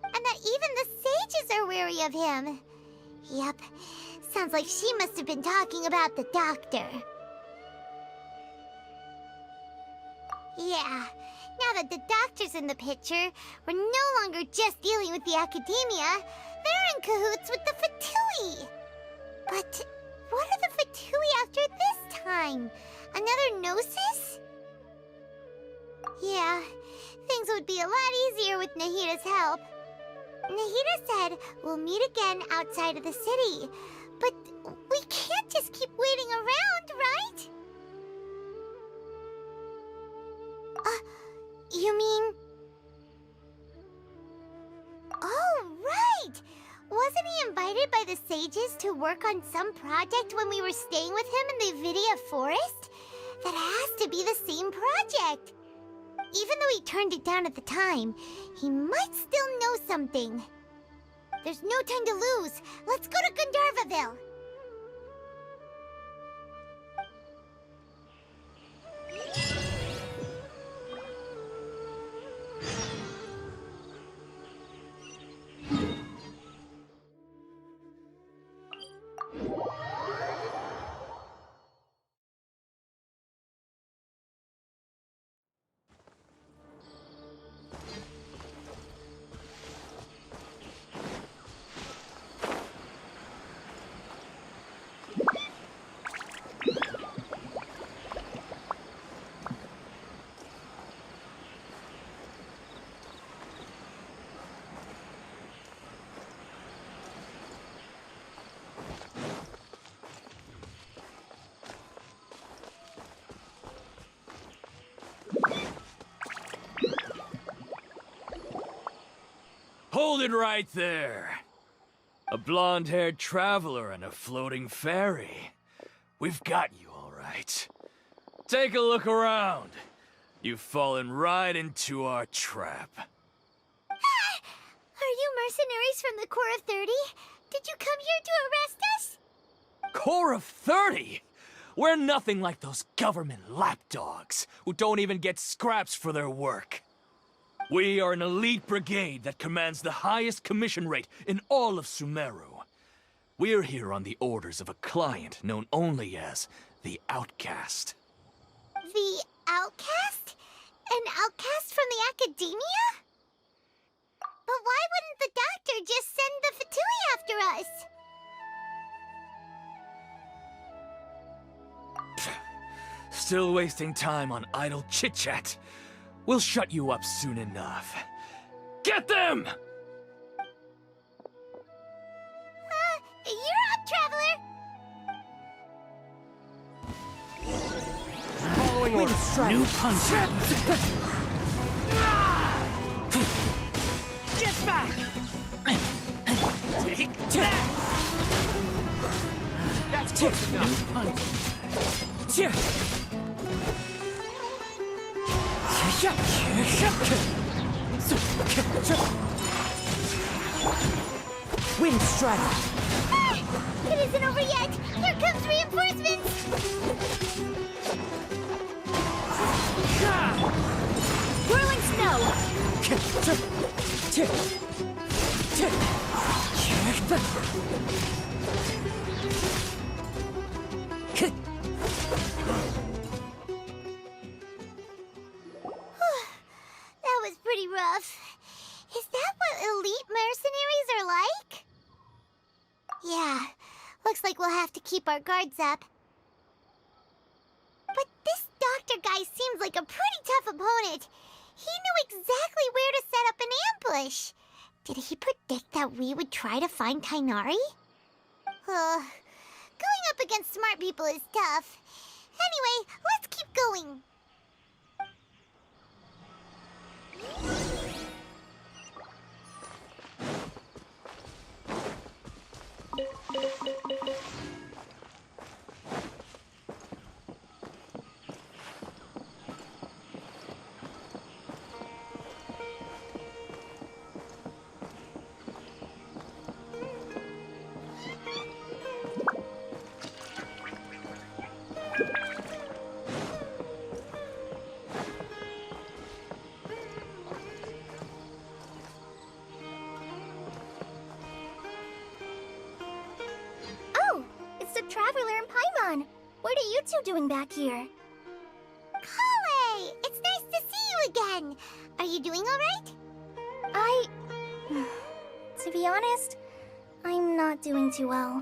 And that even the sages are wary of him. Yep, sounds like she must have been talking about the Doctor. Yeah, now that the Doctor's in the picture, we're no longer just dealing with the academia. They're in cahoots with the Fatui. But what are the Fatui after this time? Another Gnosis? Yeah, things would be a lot easier with Nahida's help. Nahida said we'll meet again outside of the city. But we can't just keep waiting around, right? You mean... Oh, right! Wasn't he invited by the sages to work on some project when we were staying with him in the Vidia Forest? That has to be the same project. Even though he turned it down at the time, he might still know something. There's no time to lose. Let's go to Gandharvaville. Hold it right there. A blonde-haired traveler and a floating fairy. We've got you all right. Take a look around. You've fallen right into our trap. Are you mercenaries from the Corps of 30? Did you come here to arrest us? Core of 30? We're nothing like those government lapdogs who don't even get scraps for their work. We are an elite brigade that commands the highest commission rate in all of Sumeru. We're here on the orders of a client known only as the Outcast. The Outcast? An outcast from the academia? But why wouldn't the doctor just send the Fatui after us? Still wasting time on idle chit-chat. We'll shut you up soon enough. Get them! You're up, Traveler! Following your new punch. Get back! Take that! That's close enough. New punch. Wind Strike! It isn't over yet! Here comes reinforcements! Whirling snow! That was pretty rough. Is that what elite mercenaries are like? Yeah, looks like we'll have to keep our guards up. But this doctor guy seems like a pretty tough opponent. He knew exactly where to set up an ambush. Did he predict that we would try to find Tighnari? Going up against smart people is tough. Anyway, let's keep going. Traveler and Paimon, what are you two doing back here? Kale! It's nice to see you again! Are you doing alright? To be honest, I'm not doing too well.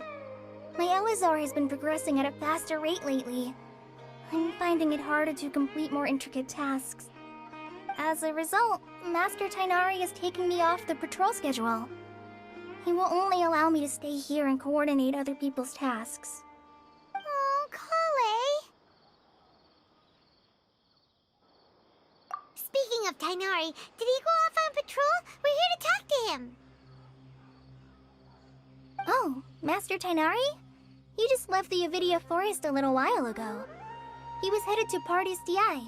My Elazar has been progressing at a faster rate lately. I'm finding it harder to complete more intricate tasks. As a result, Master Tighnari is taking me off the patrol schedule. He will only allow me to stay here and coordinate other people's tasks. Oh, Kale! Speaking of Tighnari, did he go off on patrol? We're here to talk to him. Oh, Master Tighnari? He just left the Avidia Forest a little while ago. He was headed to Party's DI.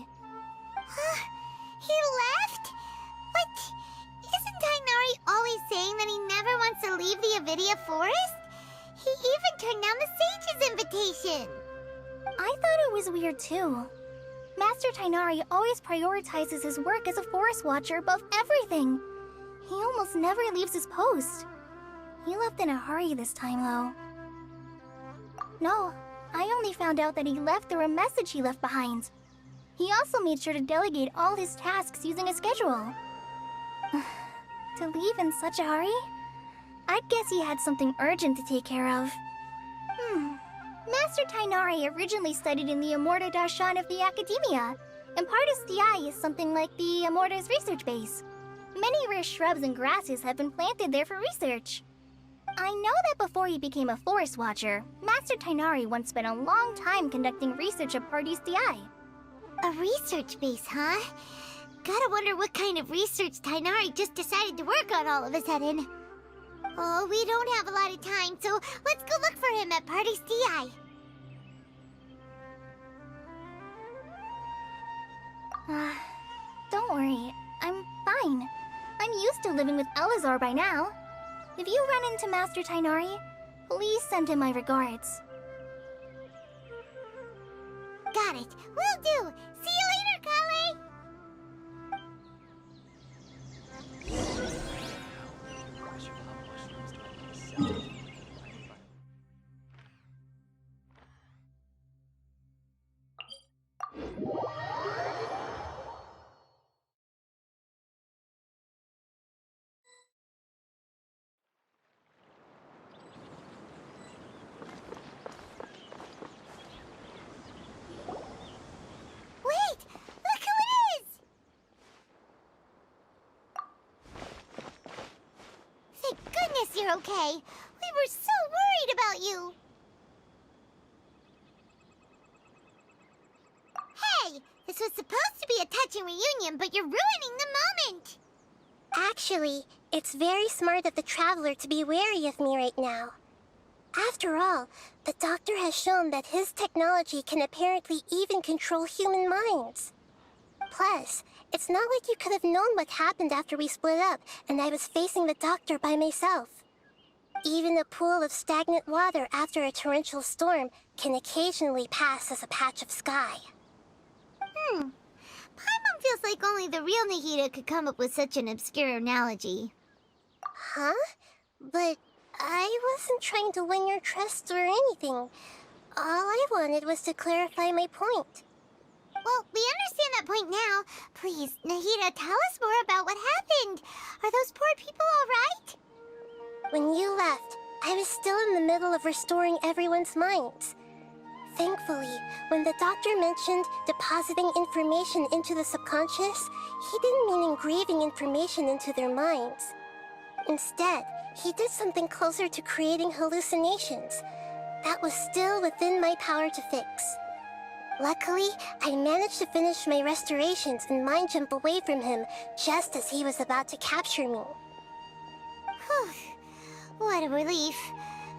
He left? But isn't Tighnari always saying that he never wants to leave the Avidia Forest? He even turned down the Sage's invitation. I thought it was weird too. Master Tighnari always prioritizes his work as a forest watcher above everything. He almost never leaves his post. He left in a hurry this time though. No, I only found out that he left through a message he left behind. He also made sure to delegate all his tasks using a schedule. To leave in such a hurry? I'd guess he had something urgent to take care of. Master Tighnari originally studied in the Amorta Darshan of the Academia, and Partis DI is something like the Amorta's research base. Many rare shrubs and grasses have been planted there for research. I know that before he became a forest watcher, Master Tighnari once spent a long time conducting research at Partis DI. A research base, huh? Gotta wonder what kind of research Tighnari just decided to work on all of a sudden. Oh, we don't have a lot of time, so let's go look for him at Party's DI. Don't worry. I'm fine. I'm used to living with Elazar by now. If you run into Master Tighnari, please send him my regards. Got it. Will do. See you later, Kale. Wait! Look who it is! Thank goodness you're okay. We were so worried about you. Hey! This was supposed to be a touching reunion, but you're ruining the moment! Actually, it's very smart of the Traveler to be wary of me right now. After all, the Doctor has shown that his technology can apparently even control human minds. Plus, it's not like you could have known what happened after we split up and I was facing the Doctor by myself. Even a pool of stagnant water after a torrential storm can occasionally pass as a patch of sky. Paimon feels like only the real Nahida could come up with such an obscure analogy. Huh? But I wasn't trying to win your trust or anything. All I wanted was to clarify my point. Well, we understand that point now. Please, Nahida, tell us more about what happened. Are those poor people all right? When you left, I was still in the middle of restoring everyone's minds. Thankfully, when the Doctor mentioned depositing information into the subconscious, he didn't mean engraving information into their minds. Instead, he did something closer to creating hallucinations. That was still within my power to fix. Luckily, I managed to finish my restorations and mind jump away from him just as he was about to capture me. Whew. What a relief.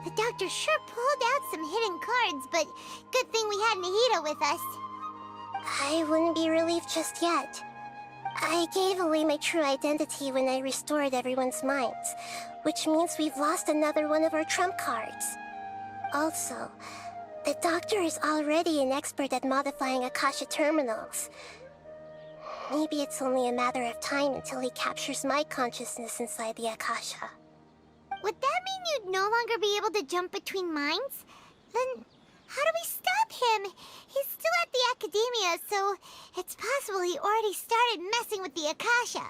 The Doctor sure pulled out some hidden cards, but good thing we had Nahida with us. I wouldn't be relieved just yet. I gave away my true identity when I restored everyone's minds, which means we've lost another one of our trump cards. Also, the Doctor is already an expert at modifying Akasha terminals. Maybe it's only a matter of time until he captures my consciousness inside the Akasha. Would that mean you'd no longer be able to jump between minds? Then how do we stop him? He's still at the Academia, so it's possible he already started messing with the Akasha.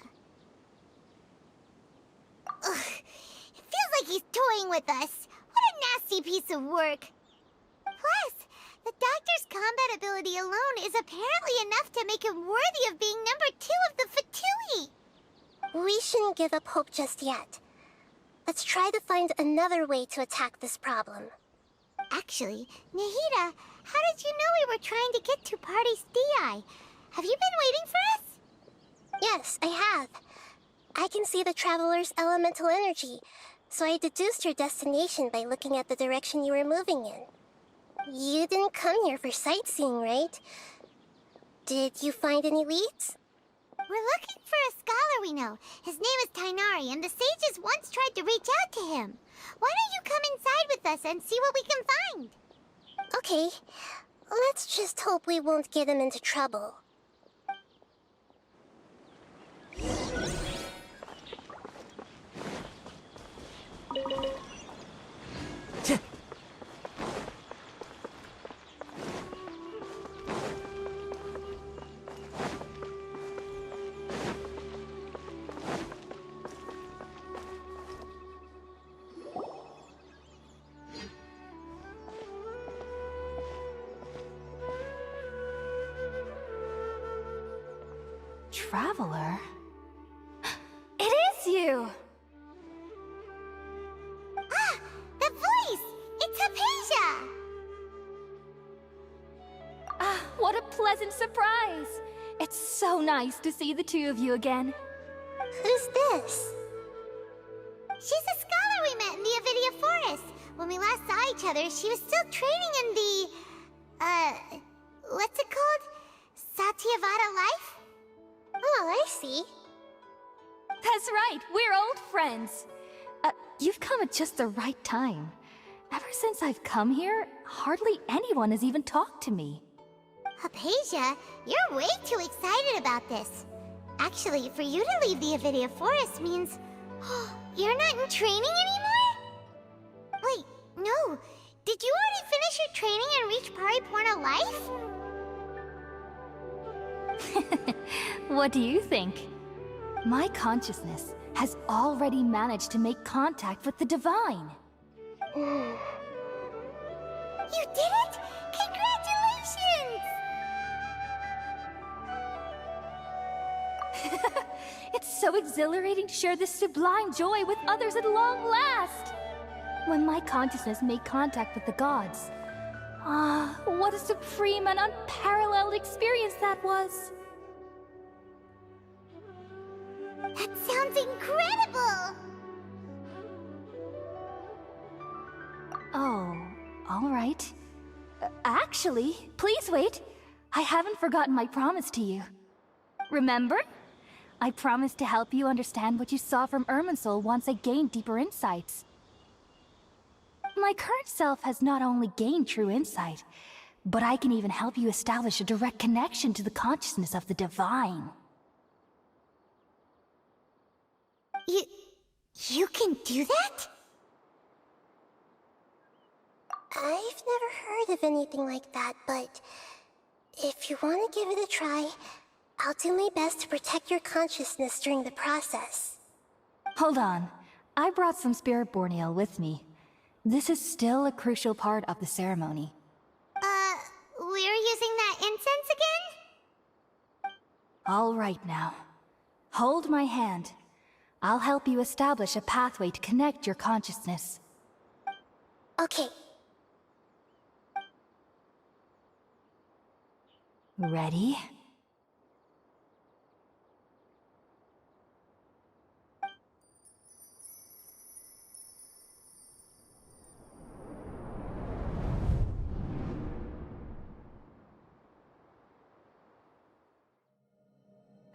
Ugh, it feels like he's toying with us. What a nasty piece of work. Plus, the Doctor's combat ability alone is apparently enough to make him worthy of being number 2 of the Fatui. We shouldn't give up hope just yet. Let's try to find another way to attack this problem. Actually, Nahida, how did you know we were trying to get to Party's Dehya? Have you been waiting for us? Yes, I have. I can see the Traveler's elemental energy, so I deduced your destination by looking at the direction you were moving in. You didn't come here for sightseeing, right? Did you find any leads? We're looking for a scholar we know. His name is Tighnari, and the sages once tried to reach out to him. Why don't you come inside with us and see what we can find? Okay, let's just hope we won't get him into trouble. Traveler? It is you! Ah! The voice! It's Hypatia! Ah, what a pleasant surprise! It's so nice to see the two of you again. Who's this? She's a scholar we met in the Avidia Forest. When we last saw each other, she was still training in the... what's it called? Satyavada life? Oh, I see. That's right, we're old friends. You've come at just the right time. Ever since I've come here, hardly anyone has even talked to me. Hypatia, you're way too excited about this. Actually, for you to leave the Avidia Forest means... you're not in training anymore? Wait, no. Did you already finish your training and reach Pariporna life? What do you think? My consciousness has already managed to make contact with the divine. You did it! Congratulations! It's so exhilarating to share this sublime joy with others at long last! When my consciousness made contact with the gods. Ah, what a supreme and unparalleled experience that was! That sounds incredible! Oh, all right. Actually, please wait. I haven't forgotten my promise to you. Remember? I promised to help you understand what you saw from Irminsul once I gained deeper insights. My current self has not only gained true insight, but I can even help you establish a direct connection to the consciousness of the divine. You can do that? I've never heard of anything like that, but if you want to give it a try, I'll do my best to protect your consciousness during the process. Hold on. I brought some spirit borneal with me. This is still a crucial part of the ceremony. We're using that incense again? All right now. Hold my hand. I'll help you establish a pathway to connect your consciousness. Okay. Ready?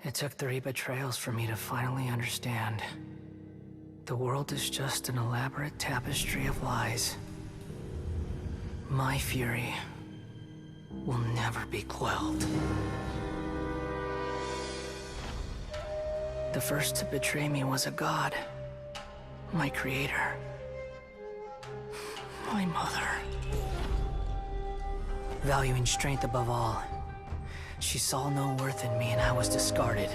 It took 3 betrayals for me to finally understand. The world is just an elaborate tapestry of lies. My fury will never be quelled. The first to betray me was a god. My creator. My mother. Valuing strength above all, she saw no worth in me and I was discarded.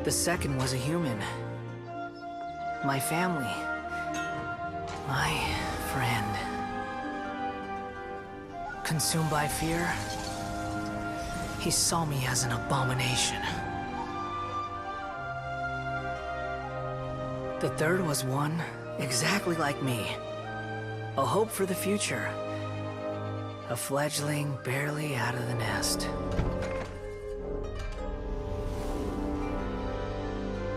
The second was a human. My family. My friend. Consumed by fear, he saw me as an abomination. The third was one exactly like me. A hope for the future. A fledgling barely out of the nest.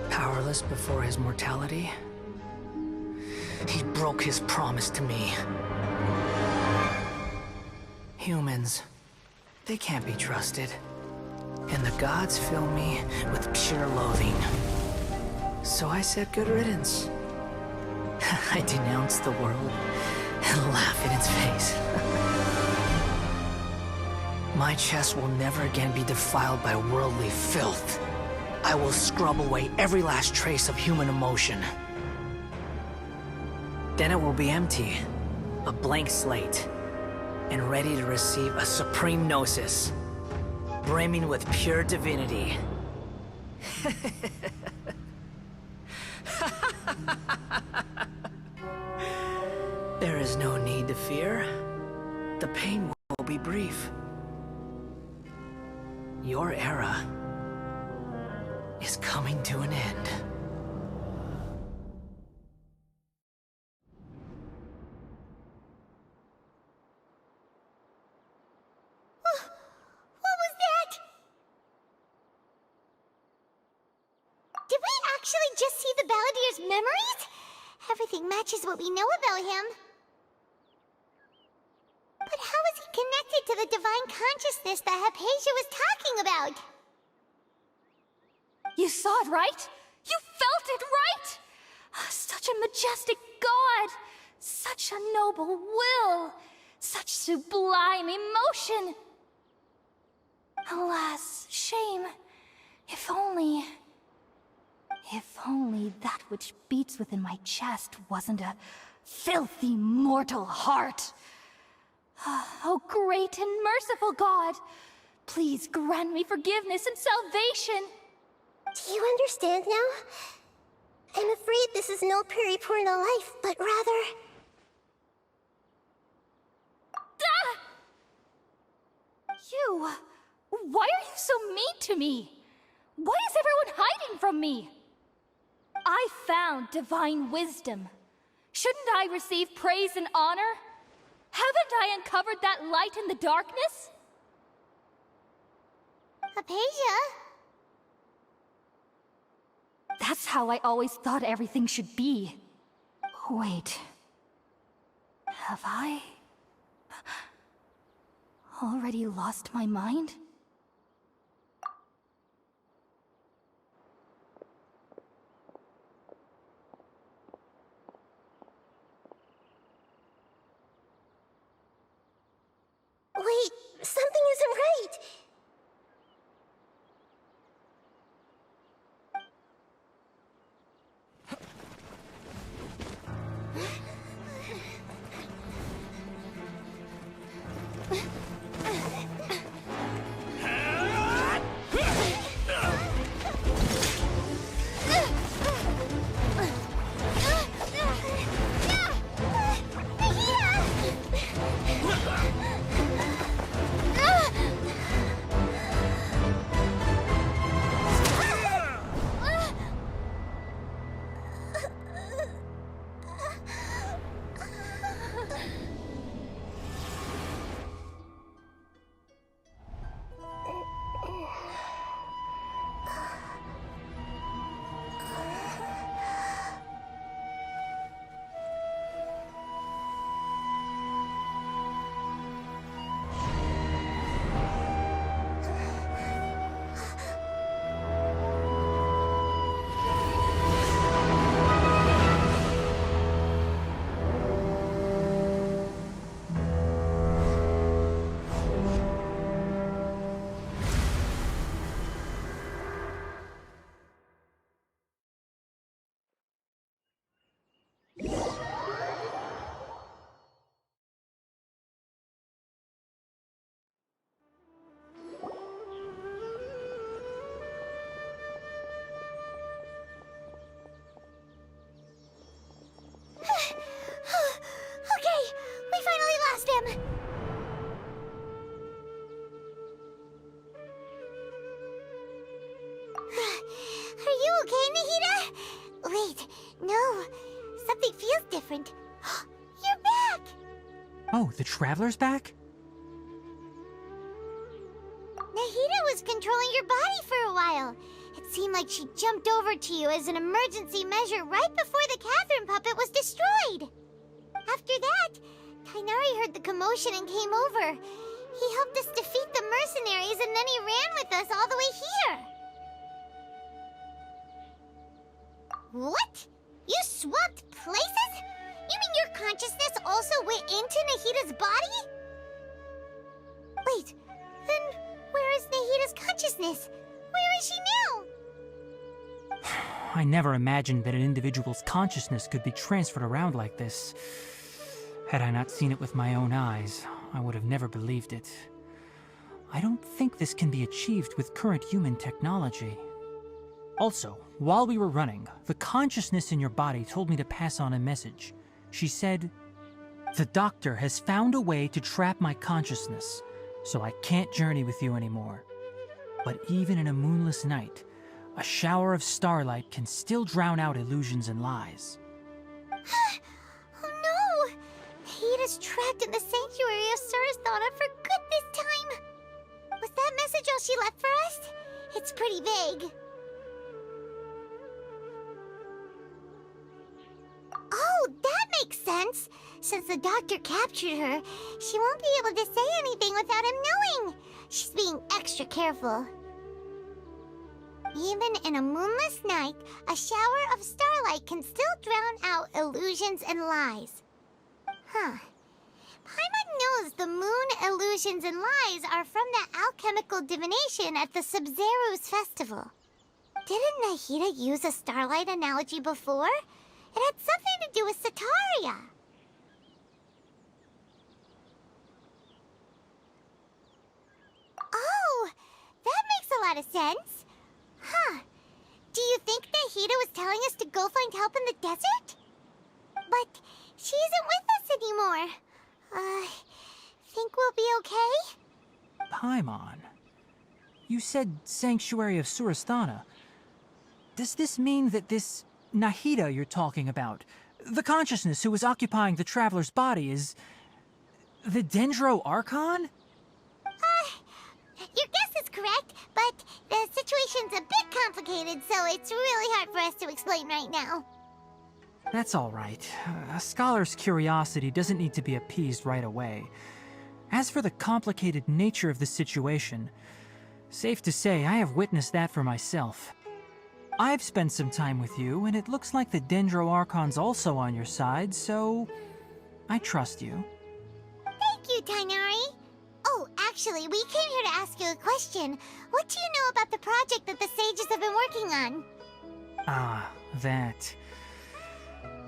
Powerless before his mortality, he broke his promise to me. Humans, they can't be trusted. And the gods fill me with pure loathing. So I said good riddance. I denounce the world and laugh in its face. My chest will never again be defiled by worldly filth. I will scrub away every last trace of human emotion. Then it will be empty, a blank slate, and ready to receive a supreme gnosis, brimming with pure divinity. There is no need to fear. The pain will be brief. Your era is coming to an end. What was that? Did we actually just see the Balladier's memories? Everything matches what we know about him. But how is he connected to the divine consciousness that Hypatia was talking about? You saw it, right? You felt it, right? Such a majestic god! Such a noble will! Such sublime emotion! Alas, shame. If only that which beats within my chest wasn't a filthy mortal heart. Oh, great and merciful God, please grant me forgiveness and salvation. Do you understand now? I'm afraid this is no Puripurna life, but rather... Ah! You! Why are you so mean to me? Why is everyone hiding from me? I found divine wisdom. Shouldn't I receive praise and honor? Haven't I uncovered that light in the darkness? Hypatia? That's how I always thought everything should be. Wait. Have I already lost my mind? Wait, something isn't right! Oh, the Traveler's back? Nahida was controlling your body for a while. It seemed like she jumped over to you as an emergency measure right before the Catherine puppet was destroyed. After that, Tighnari heard the commotion and came over. He helped us defeat the mercenaries and then he ran with us all the way here. What? You swapped places? You mean your consciousness also went into Nahida's body? Wait, then where is Nahida's consciousness? Where is she now? I never imagined that an individual's consciousness could be transferred around like this. Had I not seen it with my own eyes, I would have never believed it. I don't think this can be achieved with current human technology. Also, while we were running, the consciousness in your body told me to pass on a message. She said, "The doctor has found a way to trap my consciousness, so I can't journey with you anymore. But even in a moonless night, a shower of starlight can still drown out illusions and lies." Oh no! Nahida's trapped in the sanctuary of Sarathana for good this time! Was that message all she left for us? It's pretty vague. Oh, that makes sense! Since the doctor captured her, she won't be able to say anything without him knowing! She's being extra careful. Even in a moonless night, a shower of starlight light can still drown out illusions and lies. Huh. Paimon knows the moon illusions and lies are from the alchemical divination at the Sub-Zero's festival. Didn't Nahida use a starlight analogy before? It had something to do with Sataria. Oh, that makes a lot of sense. Huh. Do you think Nahida was telling us to go find help in the desert? But she isn't with us anymore. Think we'll be okay? Paimon, you said Sanctuary of Surasthana. Does this mean that this Nahida you're talking about, the consciousness who was occupying the traveler's body, is the Dendro Archon? Your guess is correct, but the situation's a bit complicated, so it's really hard for us to explain right now. That's all right. A scholar's curiosity doesn't need to be appeased right away. As for the complicated nature of the situation, safe to say I have witnessed that for myself. I've spent some time with you, and it looks like the Dendro Archon's also on your side, so I trust you. Thank you, Tighnari. Oh, actually, we came here to ask you a question. What do you know about the project that the sages have been working on? Ah, that.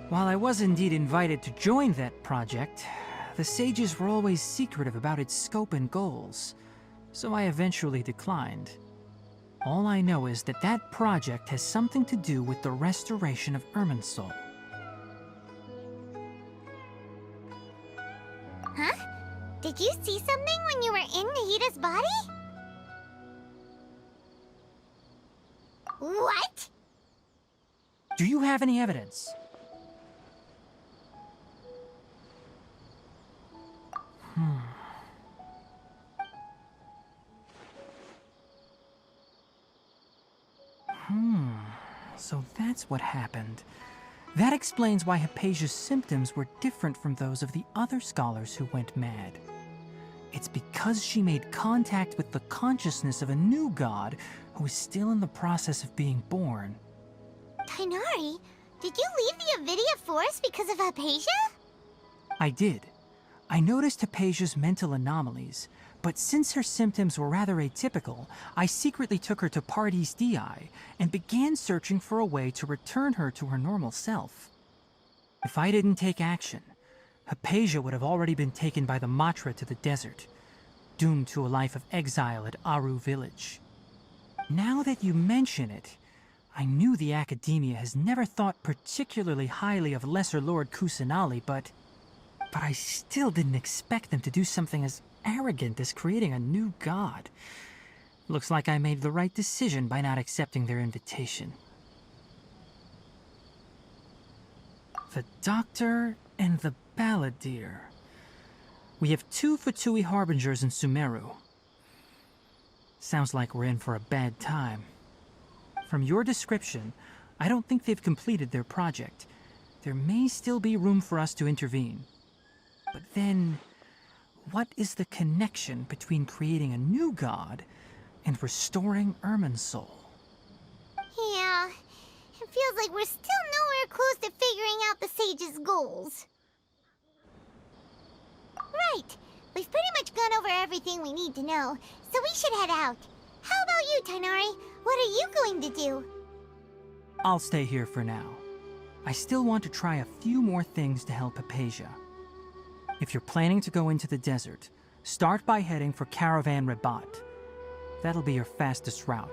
While I was indeed invited to join that project, the sages were always secretive about its scope and goals, so I eventually declined. All I know is that that project has something to do with the restoration of Irminsul. Huh? Did you see something when you were in Nahida's body? What? Do you have any evidence? So that's what happened. That explains why Hypatia's symptoms were different from those of the other scholars who went mad. It's because she made contact with the consciousness of a new god who is still in the process of being born. Tighnari, did you leave the Avidia Forest because of Hypatia? I did. I noticed Hypatia's mental anomalies, but since her symptoms were rather atypical, I secretly took her to Paradis Dehya and began searching for a way to return her to her normal self. If I didn't take action, Hypatia would have already been taken by the Matra to the desert, doomed to a life of exile at Aru village. Now that you mention it, I knew the Academia has never thought particularly highly of Lesser Lord Kusanali, but I still didn't expect them to do something as arrogant as creating a new god. Looks like I made the right decision by not accepting their invitation. The Doctor and the Balladeer. We have 2 Fatui Harbingers in Sumeru. Sounds like we're in for a bad time. From your description, I don't think they've completed their project. There may still be room for us to intervene. But then, what is the connection between creating a new god and restoring Irminsul? Yeah, it feels like we're still nowhere close to figuring out the sage's goals. Right, we've pretty much gone over everything we need to know, so we should head out. How about you, Tighnari? What are you going to do? I'll stay here for now. I still want to try a few more things to help Hypatia. If you're planning to go into the desert, start by heading for Caravan Rabat. That'll be your fastest route.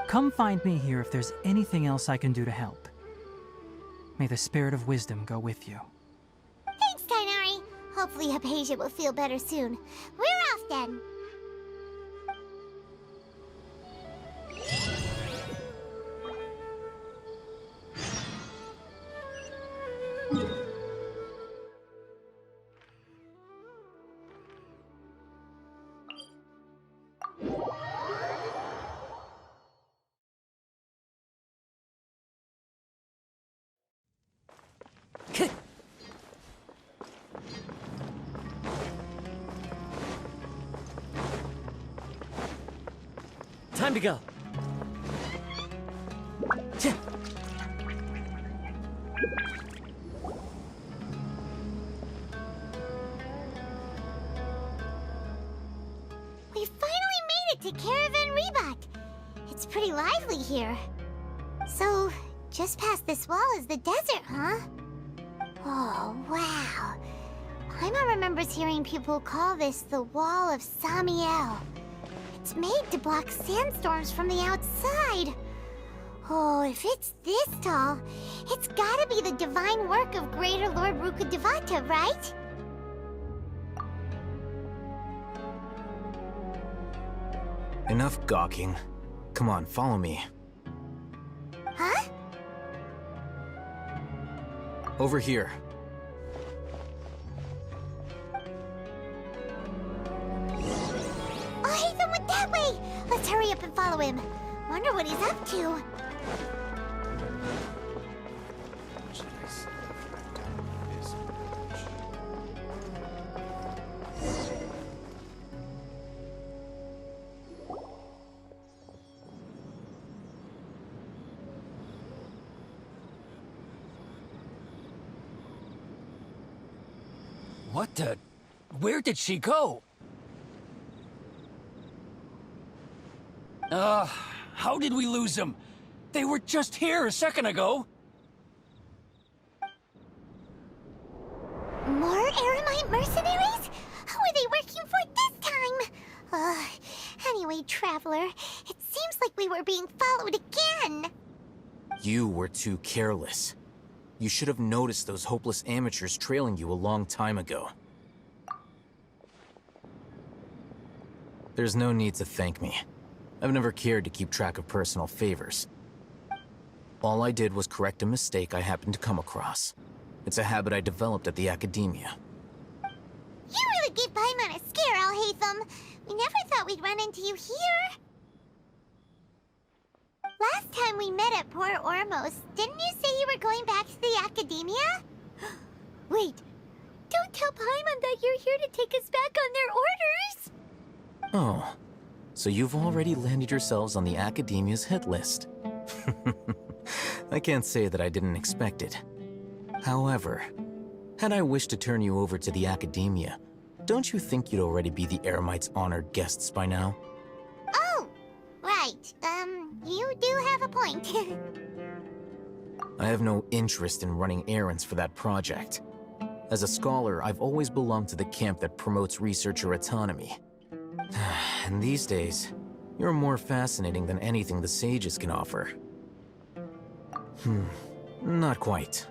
Come find me here if there's anything else I can do to help. May the spirit of wisdom go with you. Thanks, Tighnari. Hopefully Hypatia will feel better soon. We're off then. Time to go. here. So, just past this wall is the desert, huh? Oh, wow. Paimon remembers hearing people call this the Wall of Samiel. It's made to block sandstorms from the outside. Oh, if it's this tall, it's gotta be the divine work of Greater Lord Rukkhadevata, right? Enough gawking. Come on, follow me. Huh? Over here. Alhaitham went that way! Let's hurry up and follow him. Wonder what he's up to. What the? Where did she go? How did we lose them? They were just here a second ago. More Eremite mercenaries? Who are they working for this time? Anyway, Traveler, it seems like we were being followed again. You were too careless. You should have noticed those hopeless amateurs trailing you a long time ago. There's no need to thank me. I've never cared to keep track of personal favors. All I did was correct a mistake I happened to come across. It's a habit I developed at the Academia. You really gave Paimon a scare, Alhaitham. We never thought we'd run into you here. Last time we met at Port Ormos, didn't you say you were going back to the Academia? Wait, don't tell Paimon that you're here to take us back on their orders! Oh, so you've already landed yourselves on the Academia's hit list. I can't say that I didn't expect it. However, had I wished to turn you over to the Academia, don't you think you'd already be the Eremites' honored guests by now? Oh, right. You do have a point. I have no interest in running errands for that project. As a scholar, I've always belonged to the camp that promotes researcher autonomy. And these days, you're more fascinating than anything the sages can offer. Not quite.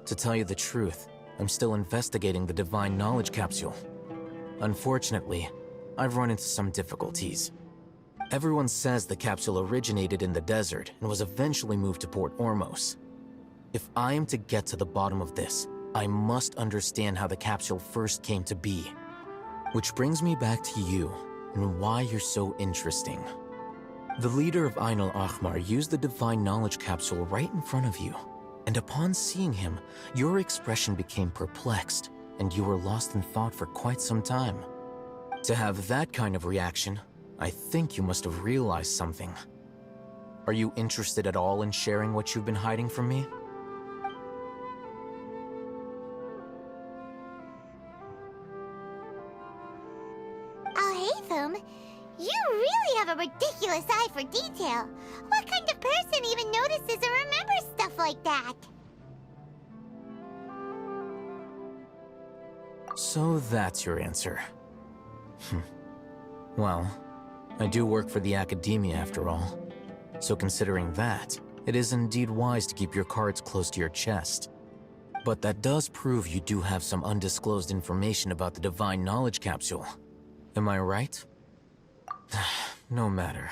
To tell you the truth, I'm still investigating the Divine Knowledge Capsule. Unfortunately, I've run into some difficulties. Everyone says the capsule originated in the desert and was eventually moved to Port Ormos. If I am to get to the bottom of this, I must understand how the capsule first came to be. Which brings me back to you, and why you're so interesting. The leader of Ain al-Ahmar used the Divine Knowledge Capsule right in front of you, and upon seeing him, your expression became perplexed, and you were lost in thought for quite some time. To have that kind of reaction, I think you must have realized something. Are you interested at all in sharing what you've been hiding from me? Alhaitham, you really have a ridiculous eye for detail. What kind of person even notices or remembers stuff like that? So that's your answer. Well, I do work for the Academia after all. So considering that, it is indeed wise to keep your cards close to your chest. But that does prove you do have some undisclosed information about the Divine Knowledge Capsule. Am I right? No matter.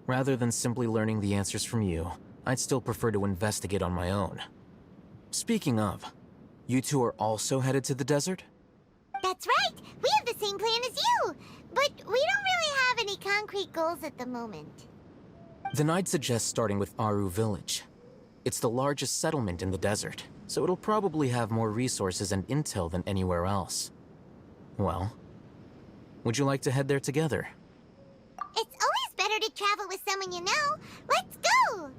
Rather than simply learning the answers from you, I'd still prefer to investigate on my own. Speaking of, you two are also headed to the desert? That's right! We have the same plan as you! But we don't really have any concrete goals at the moment. Then I'd suggest starting with Aru Village. It's the largest settlement in the desert, so it'll probably have more resources and intel than anywhere else. Well, would you like to head there together? It's always better to travel with someone you know. Let's go!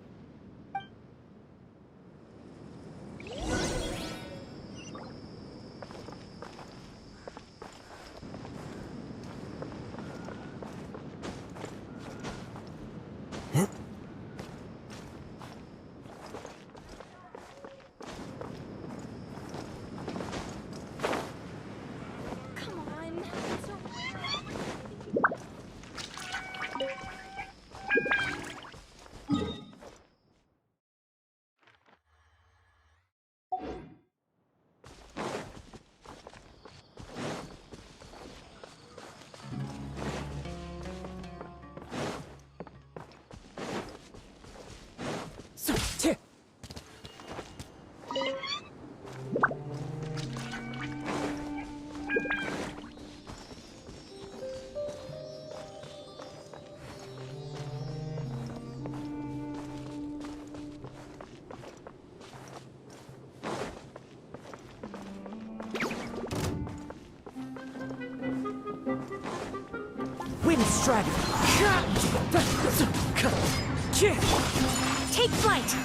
Wind Dragon! Take flight!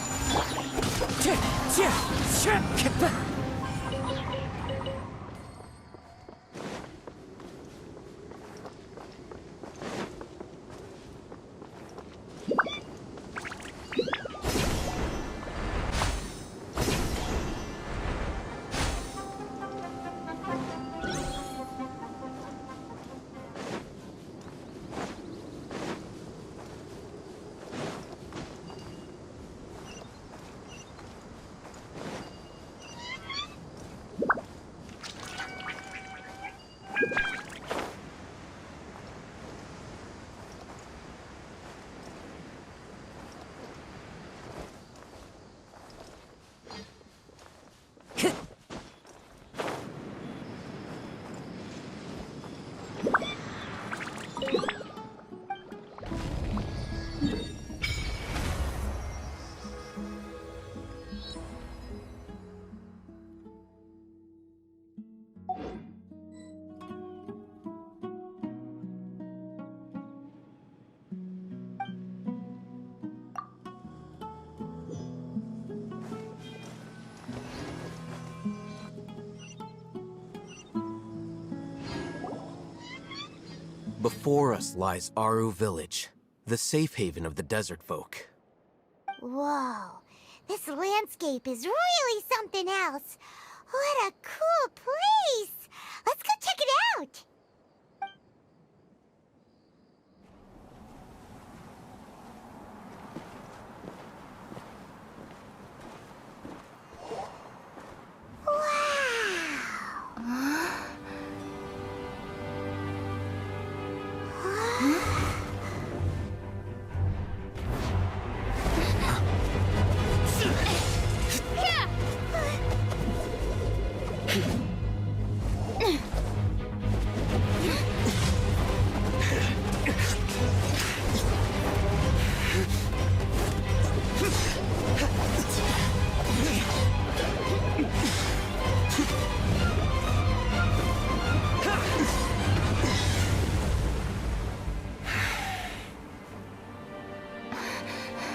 Before us lies Aru Village, the safe haven of the desert folk. Whoa, this landscape is really something else. What a cool place! Let's go check it out!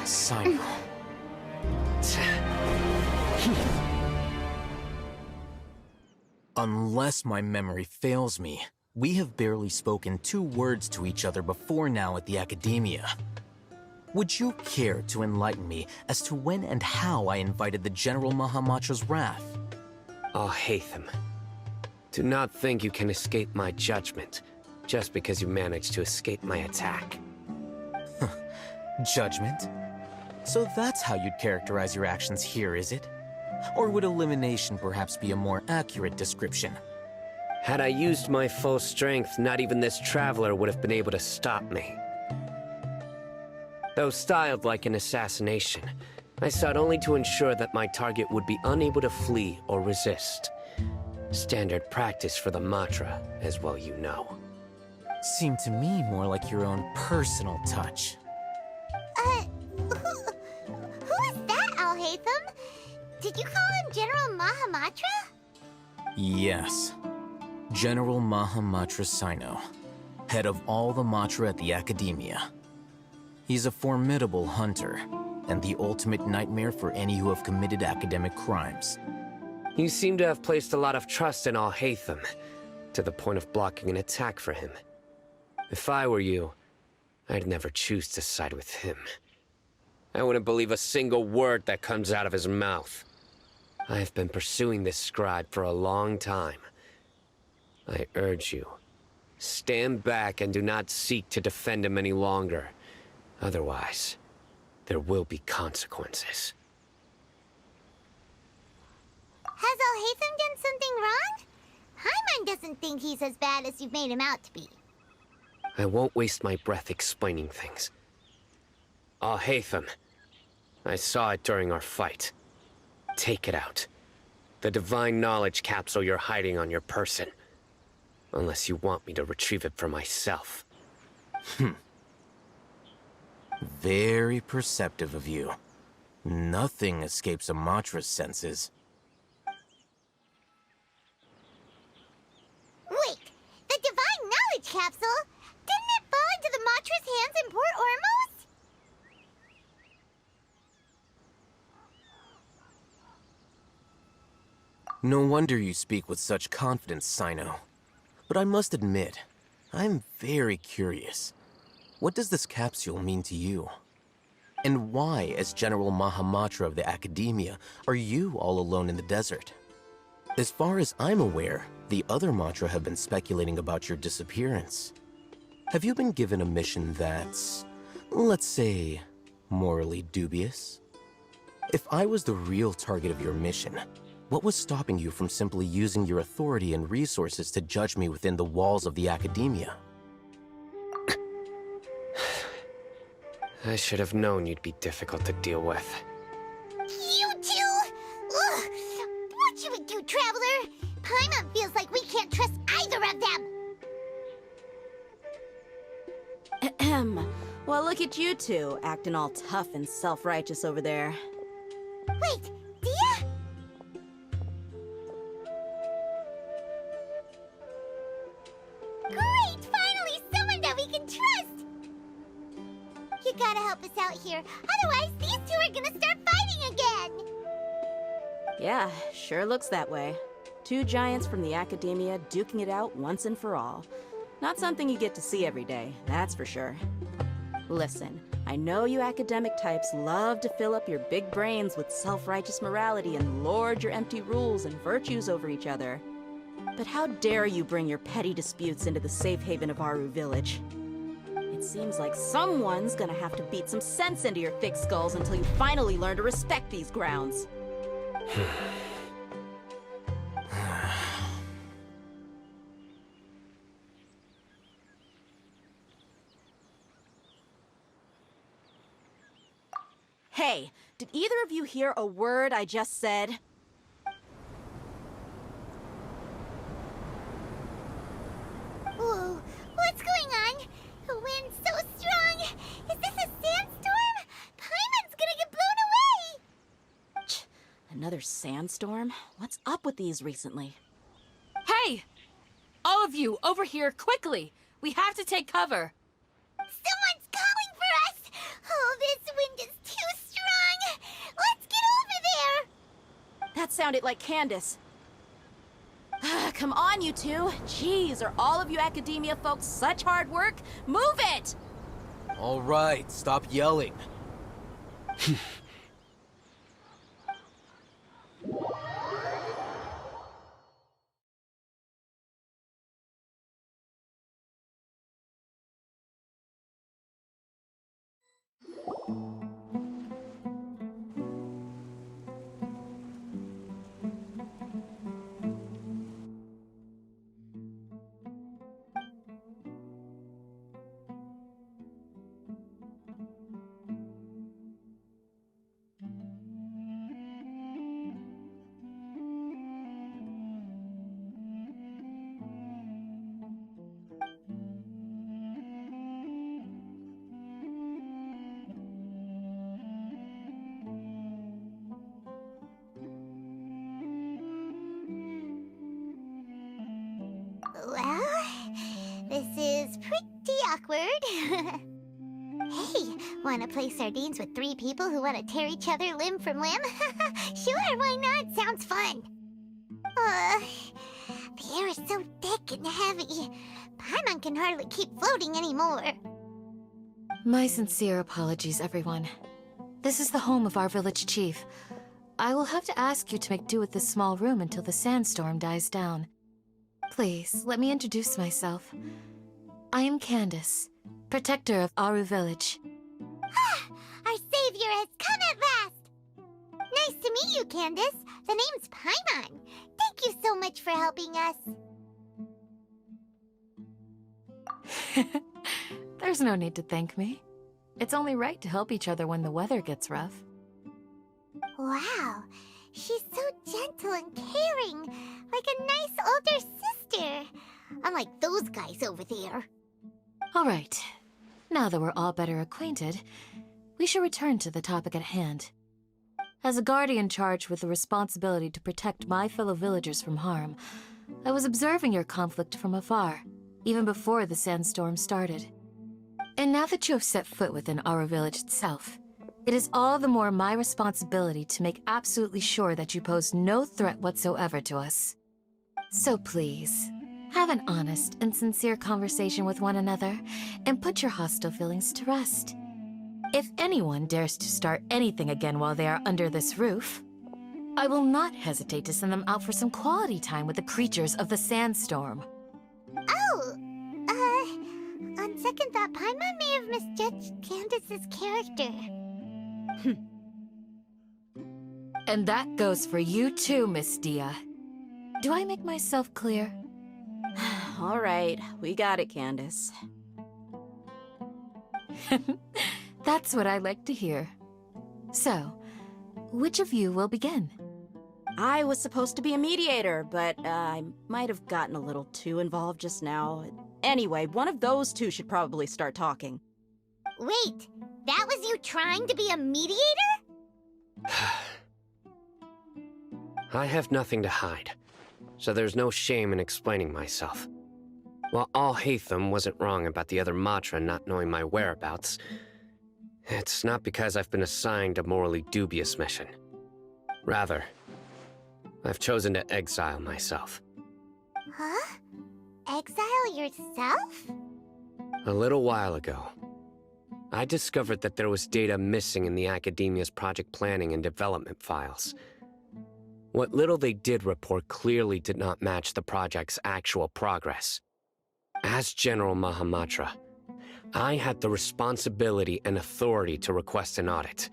Cyno. Unless my memory fails me, we have barely spoken 2 words to each other before now at the Academia. Would you care to enlighten me as to when and how I invited the General Mahamatra's wrath? Alhaitham, do not think you can escape my judgment just because you managed to escape my attack. Judgment? So that's how you'd characterize your actions here, is it? Or would elimination perhaps be a more accurate description? Had I used my full strength, not even this traveler would have been able to stop me. Though styled like an assassination, I sought only to ensure that my target would be unable to flee or resist. Standard practice for the Matra, as well you know. Seemed to me more like your own personal touch. Who is that, Alhaitham? Did you call him General Mahamatra? Yes. General Mahamatra Cyno, head of all the Matra at the Academia. He's a formidable hunter, and the ultimate nightmare for any who have committed academic crimes. You seem to have placed a lot of trust in Alhaitham, to the point of blocking an attack for him. If I were you, I'd never choose to side with him. I wouldn't believe a single word that comes out of his mouth. I have been pursuing this scribe for a long time. I urge you, stand back and do not seek to defend him any longer. Otherwise, there will be consequences. Has Alhaitham done something wrong? Paimon doesn't think he's as bad as you've made him out to be. I won't waste my breath explaining things. Alhaitham, I saw it during our fight. Take it out. The divine knowledge capsule you're hiding on your person. Unless you want me to retrieve it for myself. Very perceptive of you. Nothing escapes a Matra's senses. Wait, the divine knowledge capsule? Didn't it fall into the Matra's hands in Port Ormos? No wonder you speak with such confidence, Cyno. But I must admit, I'm very curious. What does this capsule mean to you? And why, as General Mahamatra of the Academia, are you all alone in the desert? As far as I'm aware, the other Matra have been speculating about your disappearance. Have you been given a mission that's, let's say, morally dubious? If I was the real target of your mission, what was stopping you from simply using your authority and resources to judge me within the walls of the Academia? I should have known you'd be difficult to deal with. You two! Ugh! What you would do, Traveler? Paimon feels like we can't trust either of them! Ahem. Well, look at you two, acting all tough and self-righteous over there. Wait, Dehya? Great! Finally, someone that we can trust! You gotta help us out here, otherwise these two are gonna start fighting again! Yeah, sure looks that way. Two giants from the Academia duking it out once and for all. Not something you get to see every day, that's for sure. Listen, I know you academic types love to fill up your big brains with self-righteous morality and lord your empty rules and virtues over each other. But how dare you bring your petty disputes into the safe haven of Aru Village? It seems like someone's gonna have to beat some sense into your thick skulls until you finally learn to respect these grounds. Hey, did either of you hear a word I just said? Whoa, what's going on? The wind's so strong! Is this a sandstorm? Paimon's gonna get blown away! Another sandstorm? What's up with these recently? Hey! All of you, over here, quickly! We have to take cover! Someone's calling for us! Oh, this wind is too strong! Let's get over there! That sounded like Candace. Come on, you two. Jeez, are all of you Academia folks such hard work? Move it! All right, stop yelling. Well, this is pretty awkward. Hey, wanna play sardines with three people who wanna tear each other limb from limb? Sure, why not? Sounds fun. The air is so thick and heavy. Paimon can hardly keep floating anymore. My sincere apologies, everyone. This is the home of our village chief. I will have to ask you to make do with this small room until the sandstorm dies down. Please, let me introduce myself. I am Candace, protector of Aru Village. Our savior has come at last! Nice to meet you, Candace. The name's Paimon. Thank you so much for helping us. There's no need to thank me. It's only right to help each other when the weather gets rough. Wow, she's so gentle and caring, like a nice older sister. Unlike those guys over there. All right. Now that we're all better acquainted, we should return to the topic at hand. As a guardian charged with the responsibility to protect my fellow villagers from harm, I was observing your conflict from afar, even before the sandstorm started. And now that you have set foot within our village itself, it is all the more my responsibility to make absolutely sure that you pose no threat whatsoever to us. So please, have an honest and sincere conversation with one another, and put your hostile feelings to rest. If anyone dares to start anything again while they are under this roof, I will not hesitate to send them out for some quality time with the creatures of the sandstorm. Oh, on second thought, Paimon may have misjudged Candace's character. And that goes for you too, Miss Dehya. Do I make myself clear? All right, we got it, Candace. That's what I like to hear. So, which of you will begin? I was supposed to be a mediator, but I might have gotten a little too involved just now. Anyway, one of those two should probably start talking. Wait, that was you trying to be a mediator? I have nothing to hide, so there's no shame in explaining myself. While Alhaitham wasn't wrong about the other Matra not knowing my whereabouts, it's not because I've been assigned a morally dubious mission. Rather, I've chosen to exile myself. Huh? Exile yourself? A little while ago, I discovered that there was data missing in the Academia's project planning and development files. What little they did report clearly did not match the project's actual progress. As General Mahamatra, I had the responsibility and authority to request an audit.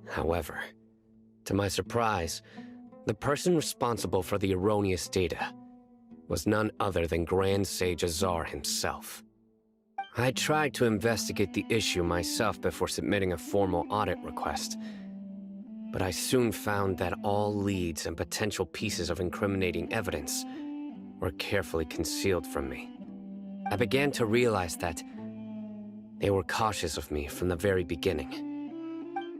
However, to my surprise, the person responsible for the erroneous data was none other than Grand Sage Azar himself. I tried to investigate the issue myself before submitting a formal audit request, but I soon found that all leads and potential pieces of incriminating evidence were carefully concealed from me. I began to realize that they were cautious of me from the very beginning.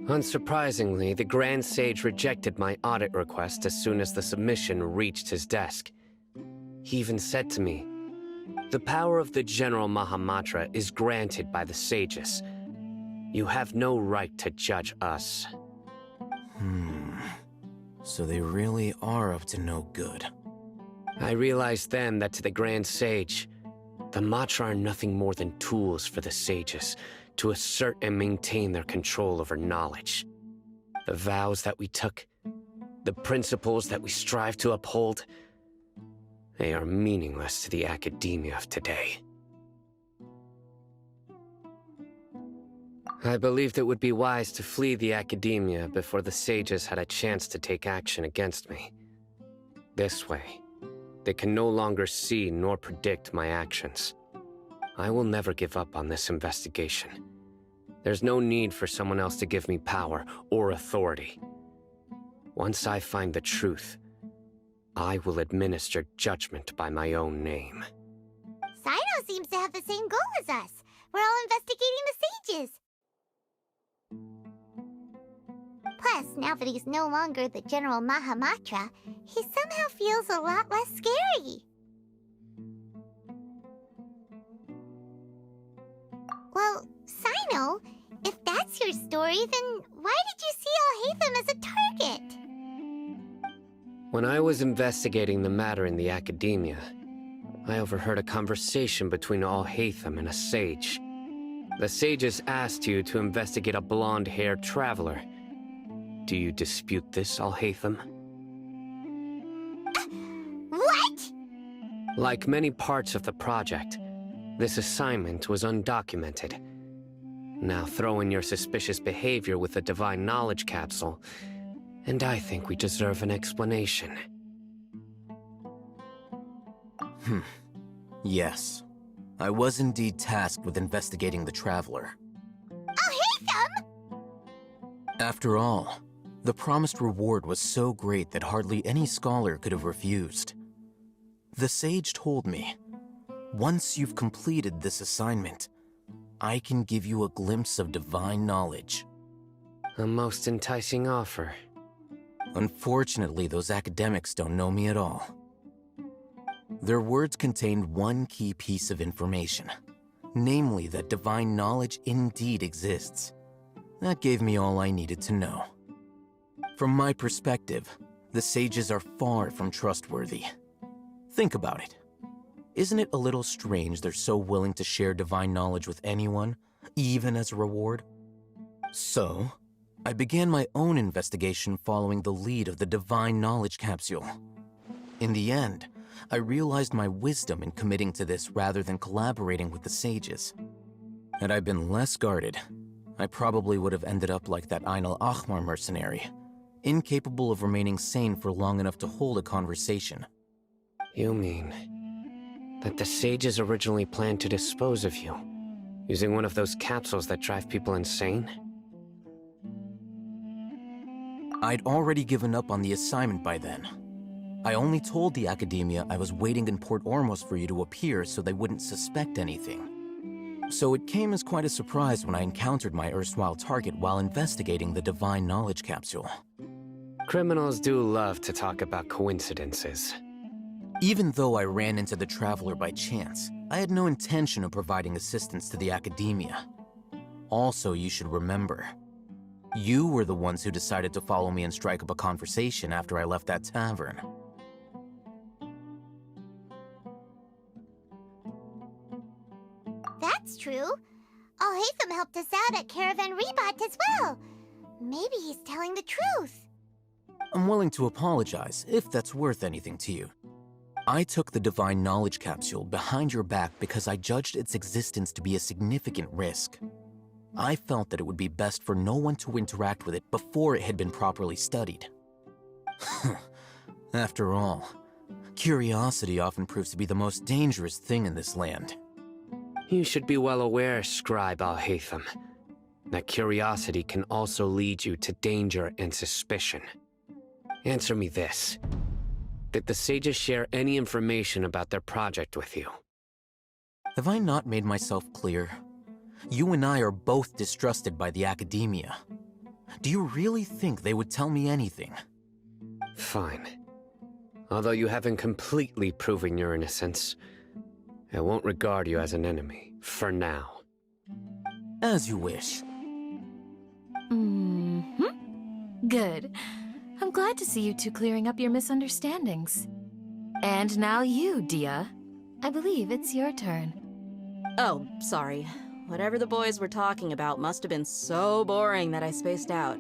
Unsurprisingly, the Grand Sage rejected my audit request as soon as the submission reached his desk. He even said to me, "The power of the General Mahamatra is granted by the sages. You have no right to judge us." So they really are up to no good. I realized then that to the Grand Sage, the Matra are nothing more than tools for the sages to assert and maintain their control over knowledge. The vows that we took, the principles that we strive to uphold, they are meaningless to the academia of today. I believed it would be wise to flee the academia before the sages had a chance to take action against me. This way, they can no longer see nor predict my actions. I will never give up on this investigation. There's no need for someone else to give me power or authority. Once I find the truth, I will administer judgment by my own name. Cyno seems to have the same goal as us. We're all investigating the sages. Plus, now that he's no longer the General Mahamatra, he somehow feels a lot less scary. Well, Cyno, if that's your story, then why did you see Alhaitham as a target? When I was investigating the matter in the academia, I overheard a conversation between Alhaitham and a sage. The sages asked you to investigate a blonde-haired traveler. Do you dispute this, Alhaitham? What? Like many parts of the project, this assignment was undocumented. Now throw in your suspicious behavior with the Divine Knowledge Capsule, and I think we deserve an explanation. Yes. I was indeed tasked with investigating the Traveler. Alhaitham! After all, The promised reward was so great that hardly any scholar could have refused. The sage told me, once you've completed this assignment, I can give you a glimpse of divine knowledge. A most enticing offer. Unfortunately, those academics don't know me at all. Their words contained one key piece of information, namely that divine knowledge indeed exists. That gave me all I needed to know. From my perspective, the sages are far from trustworthy. Think about it. Isn't it a little strange they're so willing to share divine knowledge with anyone, even as a reward? So, I began my own investigation following the lead of the divine knowledge capsule. In the end, I realized my wisdom in committing to this rather than collaborating with the sages. Had I been less guarded, I probably would have ended up like that Ain al-Ahmar mercenary, incapable of remaining sane for long enough to hold a conversation. You mean that the sages originally planned to dispose of you, using one of those capsules that drive people insane? I'd already given up on the assignment by then. I only told the Academia I was waiting in Port Ormos for you to appear so they wouldn't suspect anything. So it came as quite a surprise when I encountered my erstwhile target while investigating the Divine Knowledge Capsule. Criminals do love to talk about coincidences. Even though I ran into the Traveler by chance, I had no intention of providing assistance to the Academia. Also, you should remember, you were the ones who decided to follow me and strike up a conversation after I left that tavern. That's true. Alhaitham helped us out at Caravan Rebot as well. Maybe he's telling the truth. I'm willing to apologize, if that's worth anything to you. I took the Divine Knowledge Capsule behind your back because I judged its existence to be a significant risk. I felt that it would be best for no one to interact with it before it had been properly studied. After all, curiosity often proves to be the most dangerous thing in this land. You should be well aware, Scribe Alhaitham, that curiosity can also lead you to danger and suspicion. Answer me this. Did the sages share any information about their project with you? Have I not made myself clear? You and I are both distrusted by the Academia. Do you really think they would tell me anything? Fine. Although you haven't completely proven your innocence, I won't regard you as an enemy, for now. As you wish. Good. I'm glad to see you two clearing up your misunderstandings. And now you, Dehya. I believe it's your turn. Oh, sorry. Whatever the boys were talking about must have been so boring that I spaced out.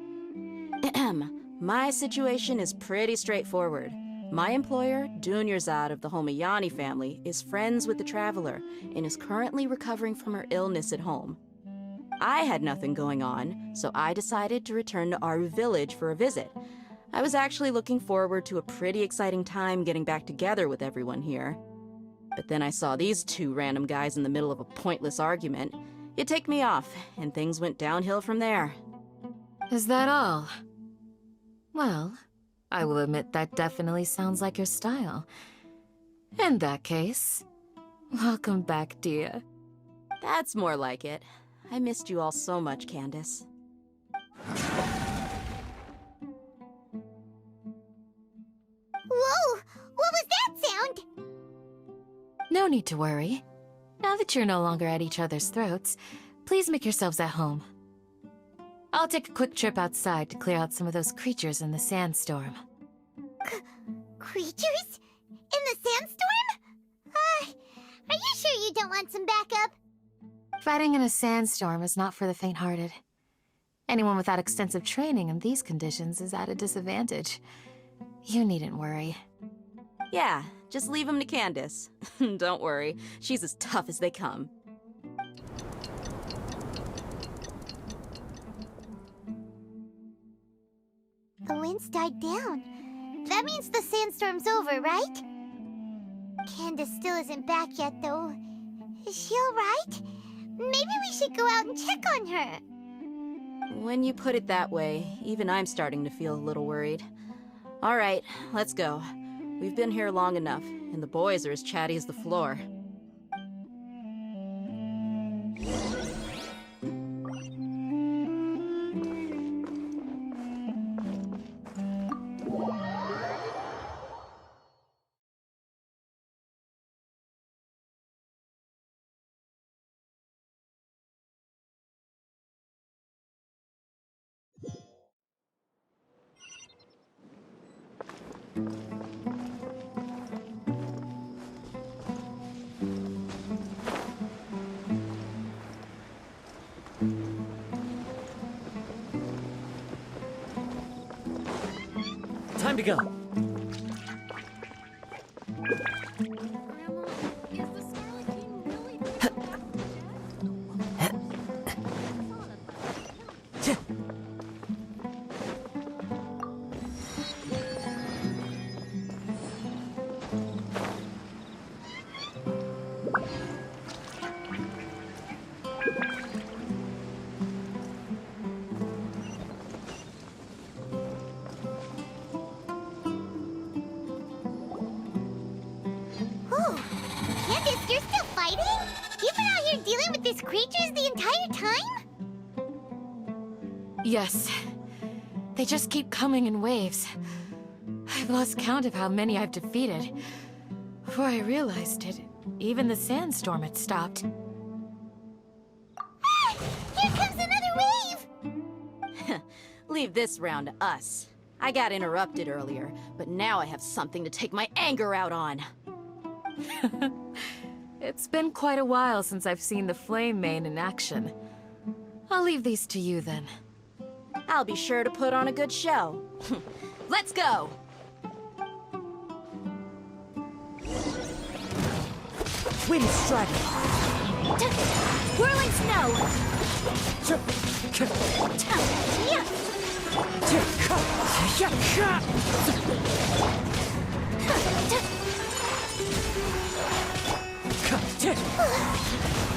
My situation is pretty straightforward. My employer, Dunyarzad of the Homayani family, is friends with the Traveler and is currently recovering from her illness at home. I had nothing going on, so I decided to return to Aru village for a visit. I was actually looking forward to a pretty exciting time getting back together with everyone here. But then I saw these two random guys in the middle of a pointless argument. It ticked me off, and things went downhill from there. Is that all? Well, I will admit that definitely sounds like your style. In that case, welcome back, Dehya. That's more like it. I missed you all so much, Candace. Whoa! What was that sound? No need to worry. Now that you're no longer at each other's throats, please make yourselves at home. I'll take a quick trip outside to clear out some of those creatures in the sandstorm. Creatures? In the sandstorm? Are you sure you don't want some backup? Fighting in a sandstorm is not for the faint-hearted. Anyone without extensive training in these conditions is at a disadvantage. You needn't worry. Yeah, just leave him to Candace. Don't worry, she's as tough as they come. The wind's died down. That means the sandstorm's over, right? Candace still isn't back yet, though. Is she alright? Maybe we should go out and check on her. When you put it that way, even I'm starting to feel a little worried. All right, let's go. We've been here long enough, and the boys are as chatty as the floor. Time to go. Candace, you're still fighting? You've been out here dealing with these creatures the entire time? Yes. They just keep coming in waves. I've lost count of how many I've defeated. Before I realized it, even the sandstorm had stopped. Ah! Here comes another wave! Leave this round to us. I got interrupted earlier, but now I have something to take my anger out on. It's been quite a while since I've seen the Flame Mane in action. I'll leave these to you then. I'll be sure to put on a good show. Let's go! Wind strike! Whirling snow!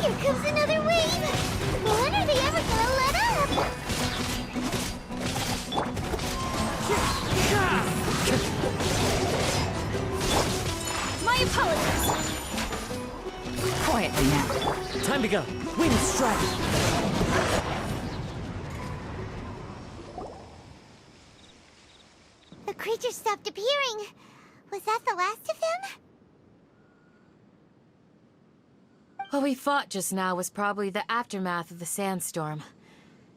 Here comes another wave! When are they ever gonna let up? My apologies! Quietly now. Time to go. Wind strike! The creatures stopped appearing. Was that the last of them? What we fought just now was probably the aftermath of the sandstorm.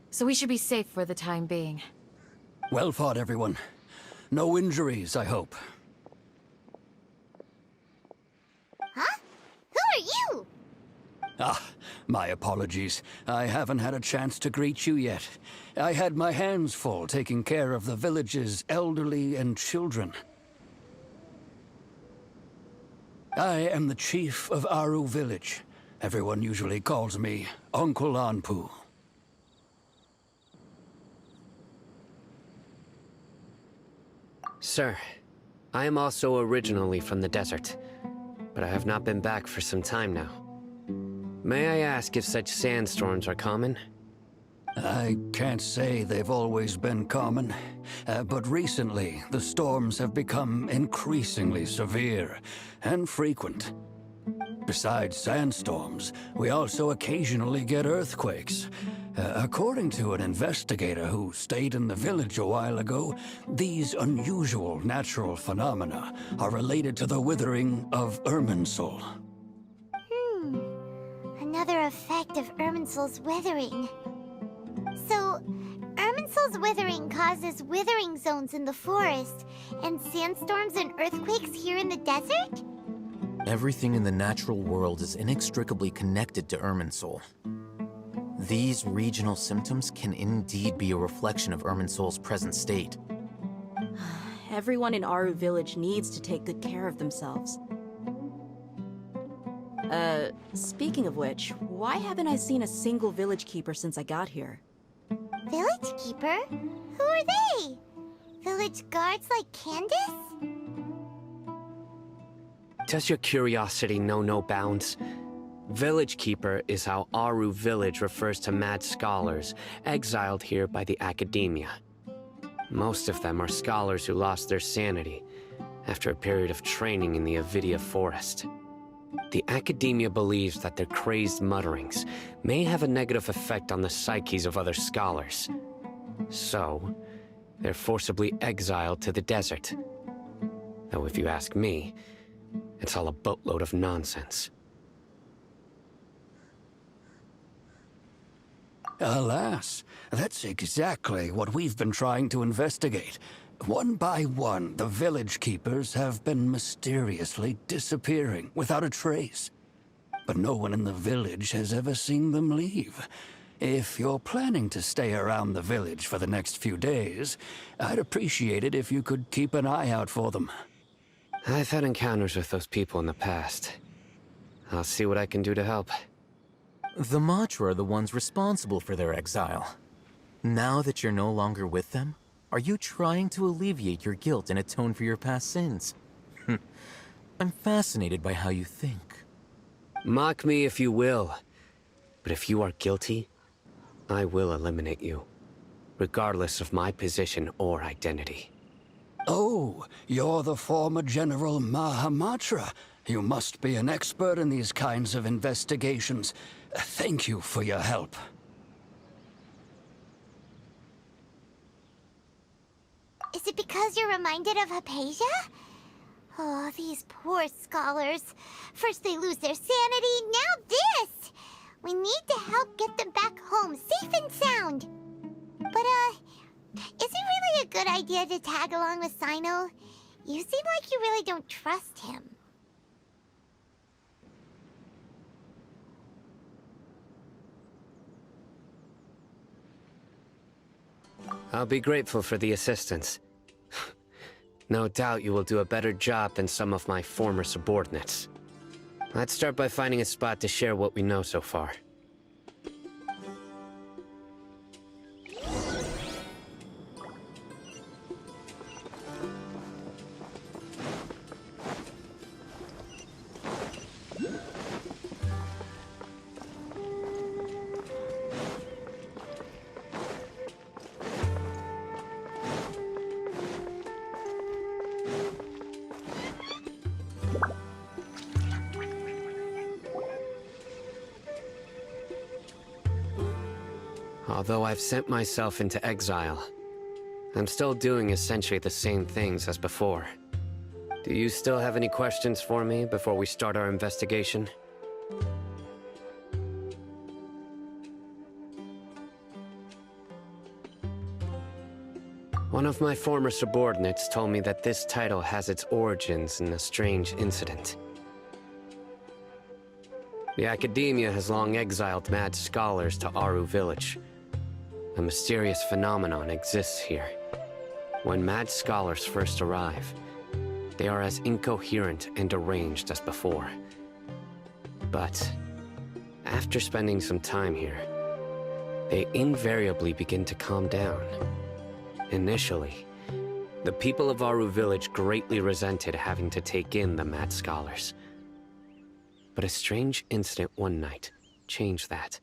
So we should be safe for the time being. Well fought, everyone. No injuries, I hope. Huh? Who are you? Ah, my apologies. I haven't had a chance to greet you yet. I had my hands full taking care of the village's elderly and children. I am the chief of Aru village. Everyone usually calls me Uncle Anpu. Sir, I am also originally from the desert, but I have not been back for some time now. May I ask if such sandstorms are common? I can't say they've always been common, but recently the storms have become increasingly severe and frequent. Besides sandstorms, we also occasionally get earthquakes. According to an investigator who stayed in the village a while ago, these unusual natural phenomena are related to the withering of Irminsul. Another effect of Irminsul's withering. So, Irminsul's withering causes withering zones in the forest, and sandstorms and earthquakes here in the desert? Everything in the natural world is inextricably connected to Irminsul. These regional symptoms can indeed be a reflection of Irminsul's present state. Everyone in Aru village needs to take good care of themselves. Speaking of which, why haven't I seen a single village keeper since I got here? Village keeper? Who are they? Village guards like Candace? Does your curiosity know no bounds? Village Keeper is how Aru Village refers to mad scholars exiled here by the Academia. Most of them are scholars who lost their sanity after a period of training in the Avidia Forest. The Academia believes that their crazed mutterings may have a negative effect on the psyches of other scholars. So, they're forcibly exiled to the desert. Though if you ask me, it's all a boatload of nonsense. Alas, that's exactly what we've been trying to investigate. One by one, the village keepers have been mysteriously disappearing without a trace. But no one in the village has ever seen them leave. If you're planning to stay around the village for the next few days, I'd appreciate it if you could keep an eye out for them. I've had encounters with those people in the past. I'll see what I can do to help. The Matra are the ones responsible for their exile. Now that you're no longer with them, are you trying to alleviate your guilt and atone for your past sins? I'm fascinated by how you think. Mock me if you will, but if you are guilty, I will eliminate you, regardless of my position or identity. Oh, you're the former General Mahamatra. You must be an expert in these kinds of investigations. Thank you for your help. Is it because you're reminded of Hypatia? Oh, these poor scholars. First they lose their sanity, now this! We need to help get them back home, safe and sound. But, is it really a good idea to tag along with Cyno? You seem like you really don't trust him. I'll be grateful for the assistance. No doubt you will do a better job than some of my former subordinates. Let's start by finding a spot to share what we know so far. Although I've sent myself into exile, I'm still doing essentially the same things as before. Do you still have any questions for me before we start our investigation? One of my former subordinates told me that this title has its origins in a strange incident. The Academia has long exiled mad scholars to Aru Village. A mysterious phenomenon exists here. When mad scholars first arrive, they are as incoherent and deranged as before. But after spending some time here, they invariably begin to calm down. Initially, the people of Aru Village greatly resented having to take in the mad scholars. But a strange incident one night changed that.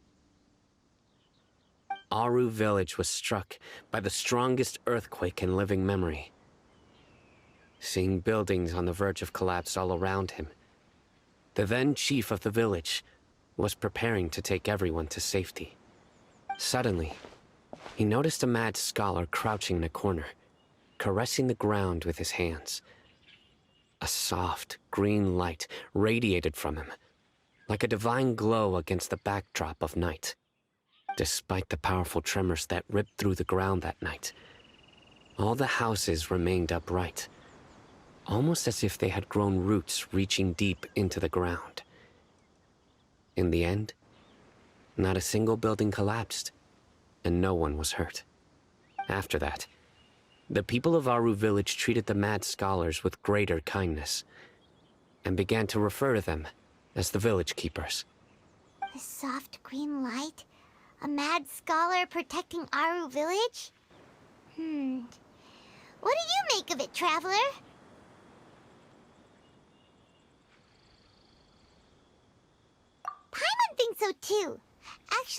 Aru Village was struck by the strongest earthquake in living memory. Seeing buildings on the verge of collapse all around him, the then chief of the village was preparing to take everyone to safety. Suddenly, he noticed a mad scholar crouching in a corner, caressing the ground with his hands. A soft, green light radiated from him, like a divine glow against the backdrop of night. Despite the powerful tremors that ripped through the ground that night, all the houses remained upright, almost as if they had grown roots reaching deep into the ground. In the end, not a single building collapsed, and no one was hurt. After that, the people of Aru Village treated the mad scholars with greater kindness, and began to refer to them as the Village Keepers. The soft green light? A mad scholar protecting Aru Village? What do you make of it, Traveler?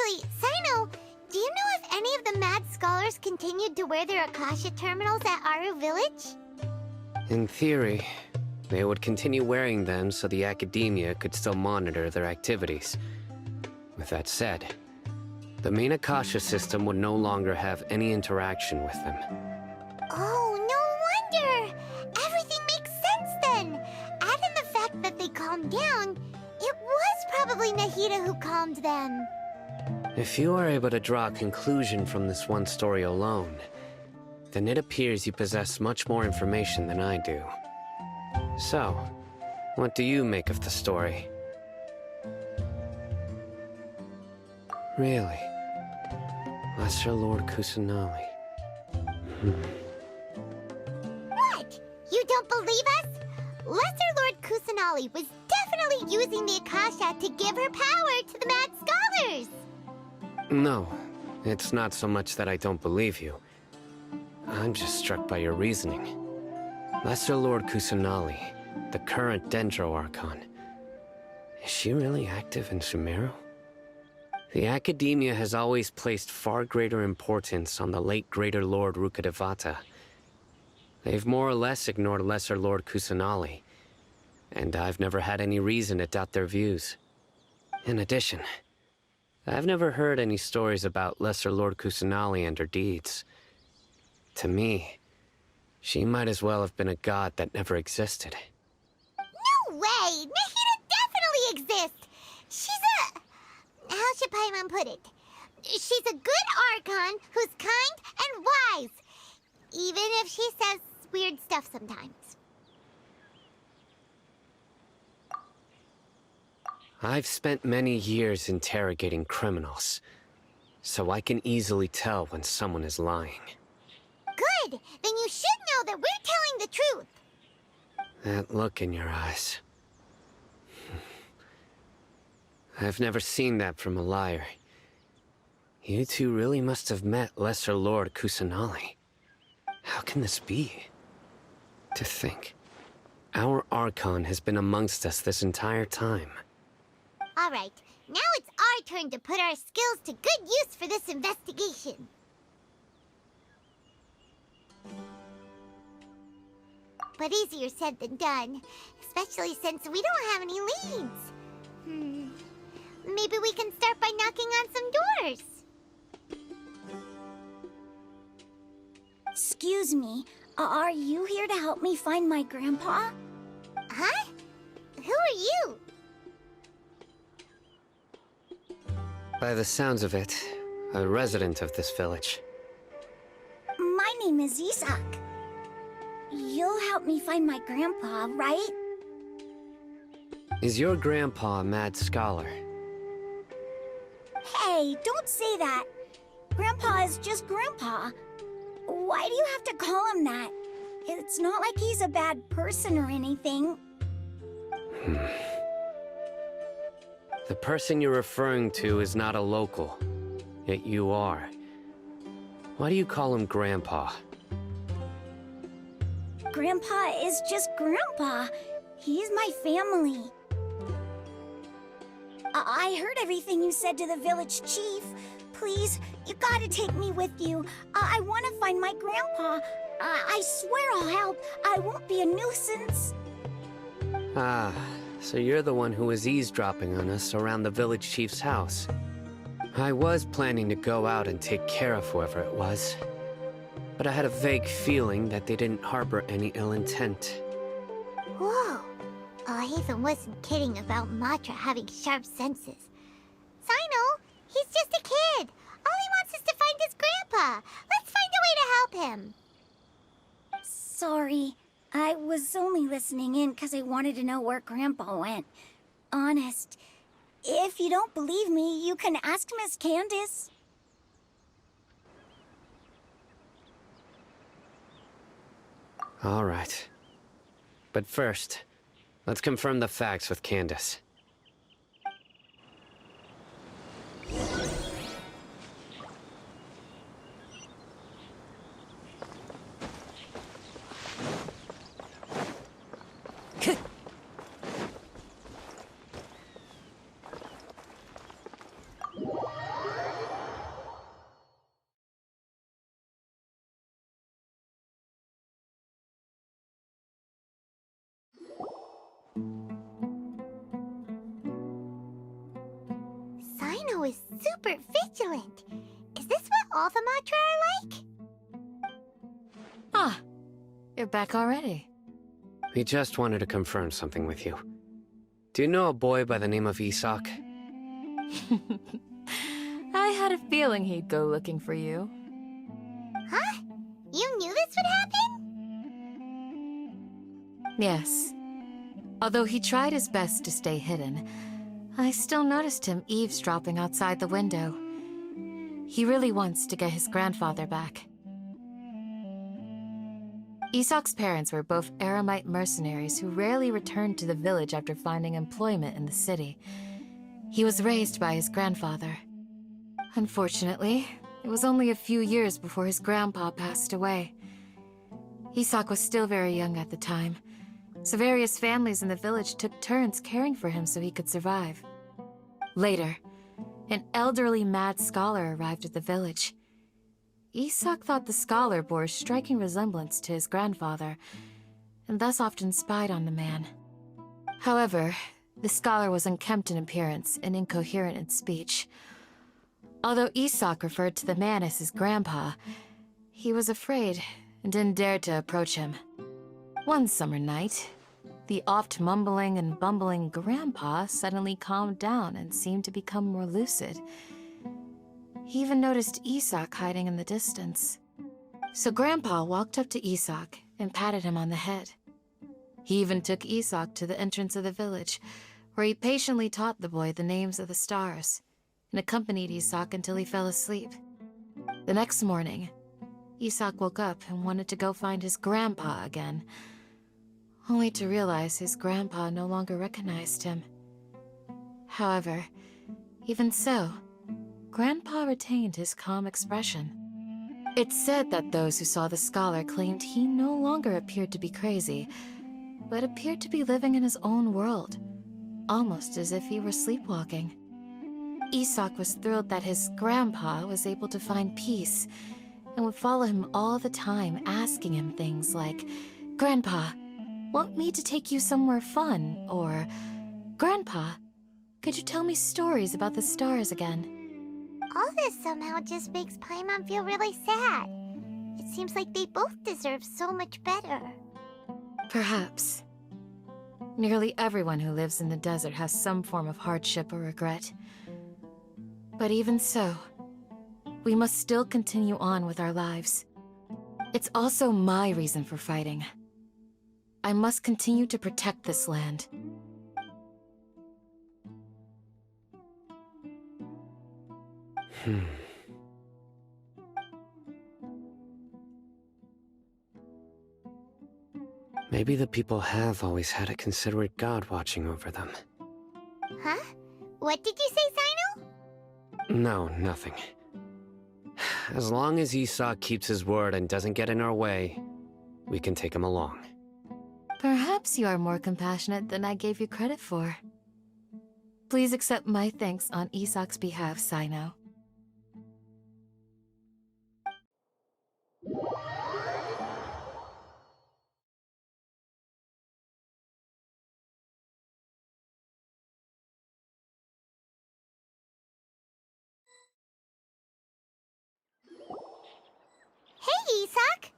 Actually, Cyno, do you know if any of the mad scholars continued to wear their Akasha terminals at Aru Village? In theory, they would continue wearing them so the academia could still monitor their activities. With that said, the main Akasha system would no longer have any interaction with them. Oh, no wonder! Everything makes sense then! Add in the fact that they calmed down, it was probably Nahida who calmed them. If you are able to draw a conclusion from this one story alone, then it appears you possess much more information than I do. So, what do you make of the story? Really? Lesser Lord Kusanali. What? You don't believe us? Lesser Lord Kusanali was definitely using the Akasha to give her power to the mad scholars! No, it's not so much that I don't believe you. I'm just struck by your reasoning. Lesser Lord Kusanali, the current Dendro Archon. Is she really active in Sumeru? The Academia has always placed far greater importance on the late Greater Lord Rukkhadevata. They've more or less ignored Lesser Lord Kusanali, and I've never had any reason to doubt their views. In addition, I've never heard any stories about Lesser Lord Kusanali and her deeds. To me, she might as well have been a god that never existed. No way! Nahida definitely exists! She's a... how should Paimon put it? She's a good Archon who's kind and wise, even if she says weird stuff sometimes. I've spent many years interrogating criminals, so I can easily tell when someone is lying. Good! Then you should know that we're telling the truth! That look in your eyes. I've never seen that from a liar. You two really must have met Lesser Lord Kusanali. How can this be? To think, our Archon has been amongst us this entire time. Alright, now it's our turn to put our skills to good use for this investigation. But easier said than done, especially since we don't have any leads. Maybe we can start by knocking on some doors. Excuse me, are you here to help me find my grandpa? Huh? Who are you? By the sounds of it, a resident of this village. My name is Isak. You'll help me find my grandpa, right? Is your grandpa a mad scholar? Hey, don't say that. Grandpa is just Grandpa. Why do you have to call him that? It's not like he's a bad person or anything. The person you're referring to is not a local, yet you are. Why do you call him Grandpa? Grandpa is just Grandpa. He's my family. I heard everything you said to the village chief. Please, you gotta take me with you. I want to find my grandpa. I swear I'll help. I won't be a nuisance. Ah, so you're the one who was eavesdropping on us around the village chief's house. I was planning to go out and take care of whoever it was, but I had a vague feeling that they didn't harbor any ill intent. Whoa. Alhaitham wasn't kidding about Matra having sharp senses. Cyno, he's just a kid. All he wants is to find his grandpa. Let's find a way to help him. Sorry. I was only listening in because I wanted to know where Grandpa went. Honest. If you don't believe me, you can ask Miss Candace. All right. But first, let's confirm the facts with Candace. is super vigilant. Is this what all the Matra are like? Ah, you're back already. We just wanted to confirm something with you. Do you know a boy by the name of Isak? I had a feeling he'd go looking for you. Huh? You knew this would happen? Yes. Although he tried his best to stay hidden, I still noticed him eavesdropping outside the window. He really wants to get his grandfather back. Isak's parents were both Eremite mercenaries who rarely returned to the village after finding employment in the city. He was raised by his grandfather. Unfortunately, it was only a few years before his grandpa passed away. Isak was still very young at the time, so various families in the village took turns caring for him so he could survive. Later, an elderly mad scholar arrived at the village. Isak thought the scholar bore a striking resemblance to his grandfather, and thus often spied on the man. However, the scholar was unkempt in appearance and incoherent in speech. Although Isak referred to the man as his grandpa, he was afraid and didn't dare to approach him. One summer night, the oft mumbling and bumbling grandpa suddenly calmed down and seemed to become more lucid. He even noticed Isak hiding in the distance. So Grandpa walked up to Isak and patted him on the head. He even took Isak to the entrance of the village, where he patiently taught the boy the names of the stars, and accompanied Isak until he fell asleep. The next morning, Isak woke up and wanted to go find his grandpa again, only to realize his grandpa no longer recognized him. However, even so, Grandpa retained his calm expression. It's said that those who saw the scholar claimed he no longer appeared to be crazy, but appeared to be living in his own world, almost as if he were sleepwalking. Isak was thrilled that his grandpa was able to find peace, and would follow him all the time, asking him things like, "Grandpa, want me to take you somewhere fun?" Or, "Grandpa, could you tell me stories about the stars again?" All this somehow just makes Paimon feel really sad. It seems like they both deserve so much better. Perhaps. Nearly everyone who lives in the desert has some form of hardship or regret. But even so, we must still continue on with our lives. It's also my reason for fighting. I must continue to protect this land. Maybe the people have always had a considerate god watching over them. Huh? What did you say, Cyno? No, nothing. As long as Isak keeps his word and doesn't get in our way, we can take him along. Perhaps you are more compassionate than I gave you credit for. Please accept my thanks on Isak's behalf, Cyno. Hey, Isak!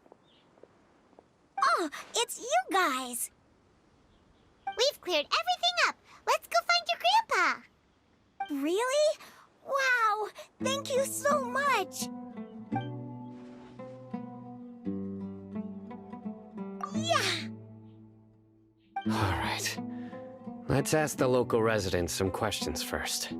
Oh, it's you guys! We've cleared everything up. Let's go find your grandpa. Really? Wow! Thank you so much! Yeah! All right. Let's ask the local residents some questions first.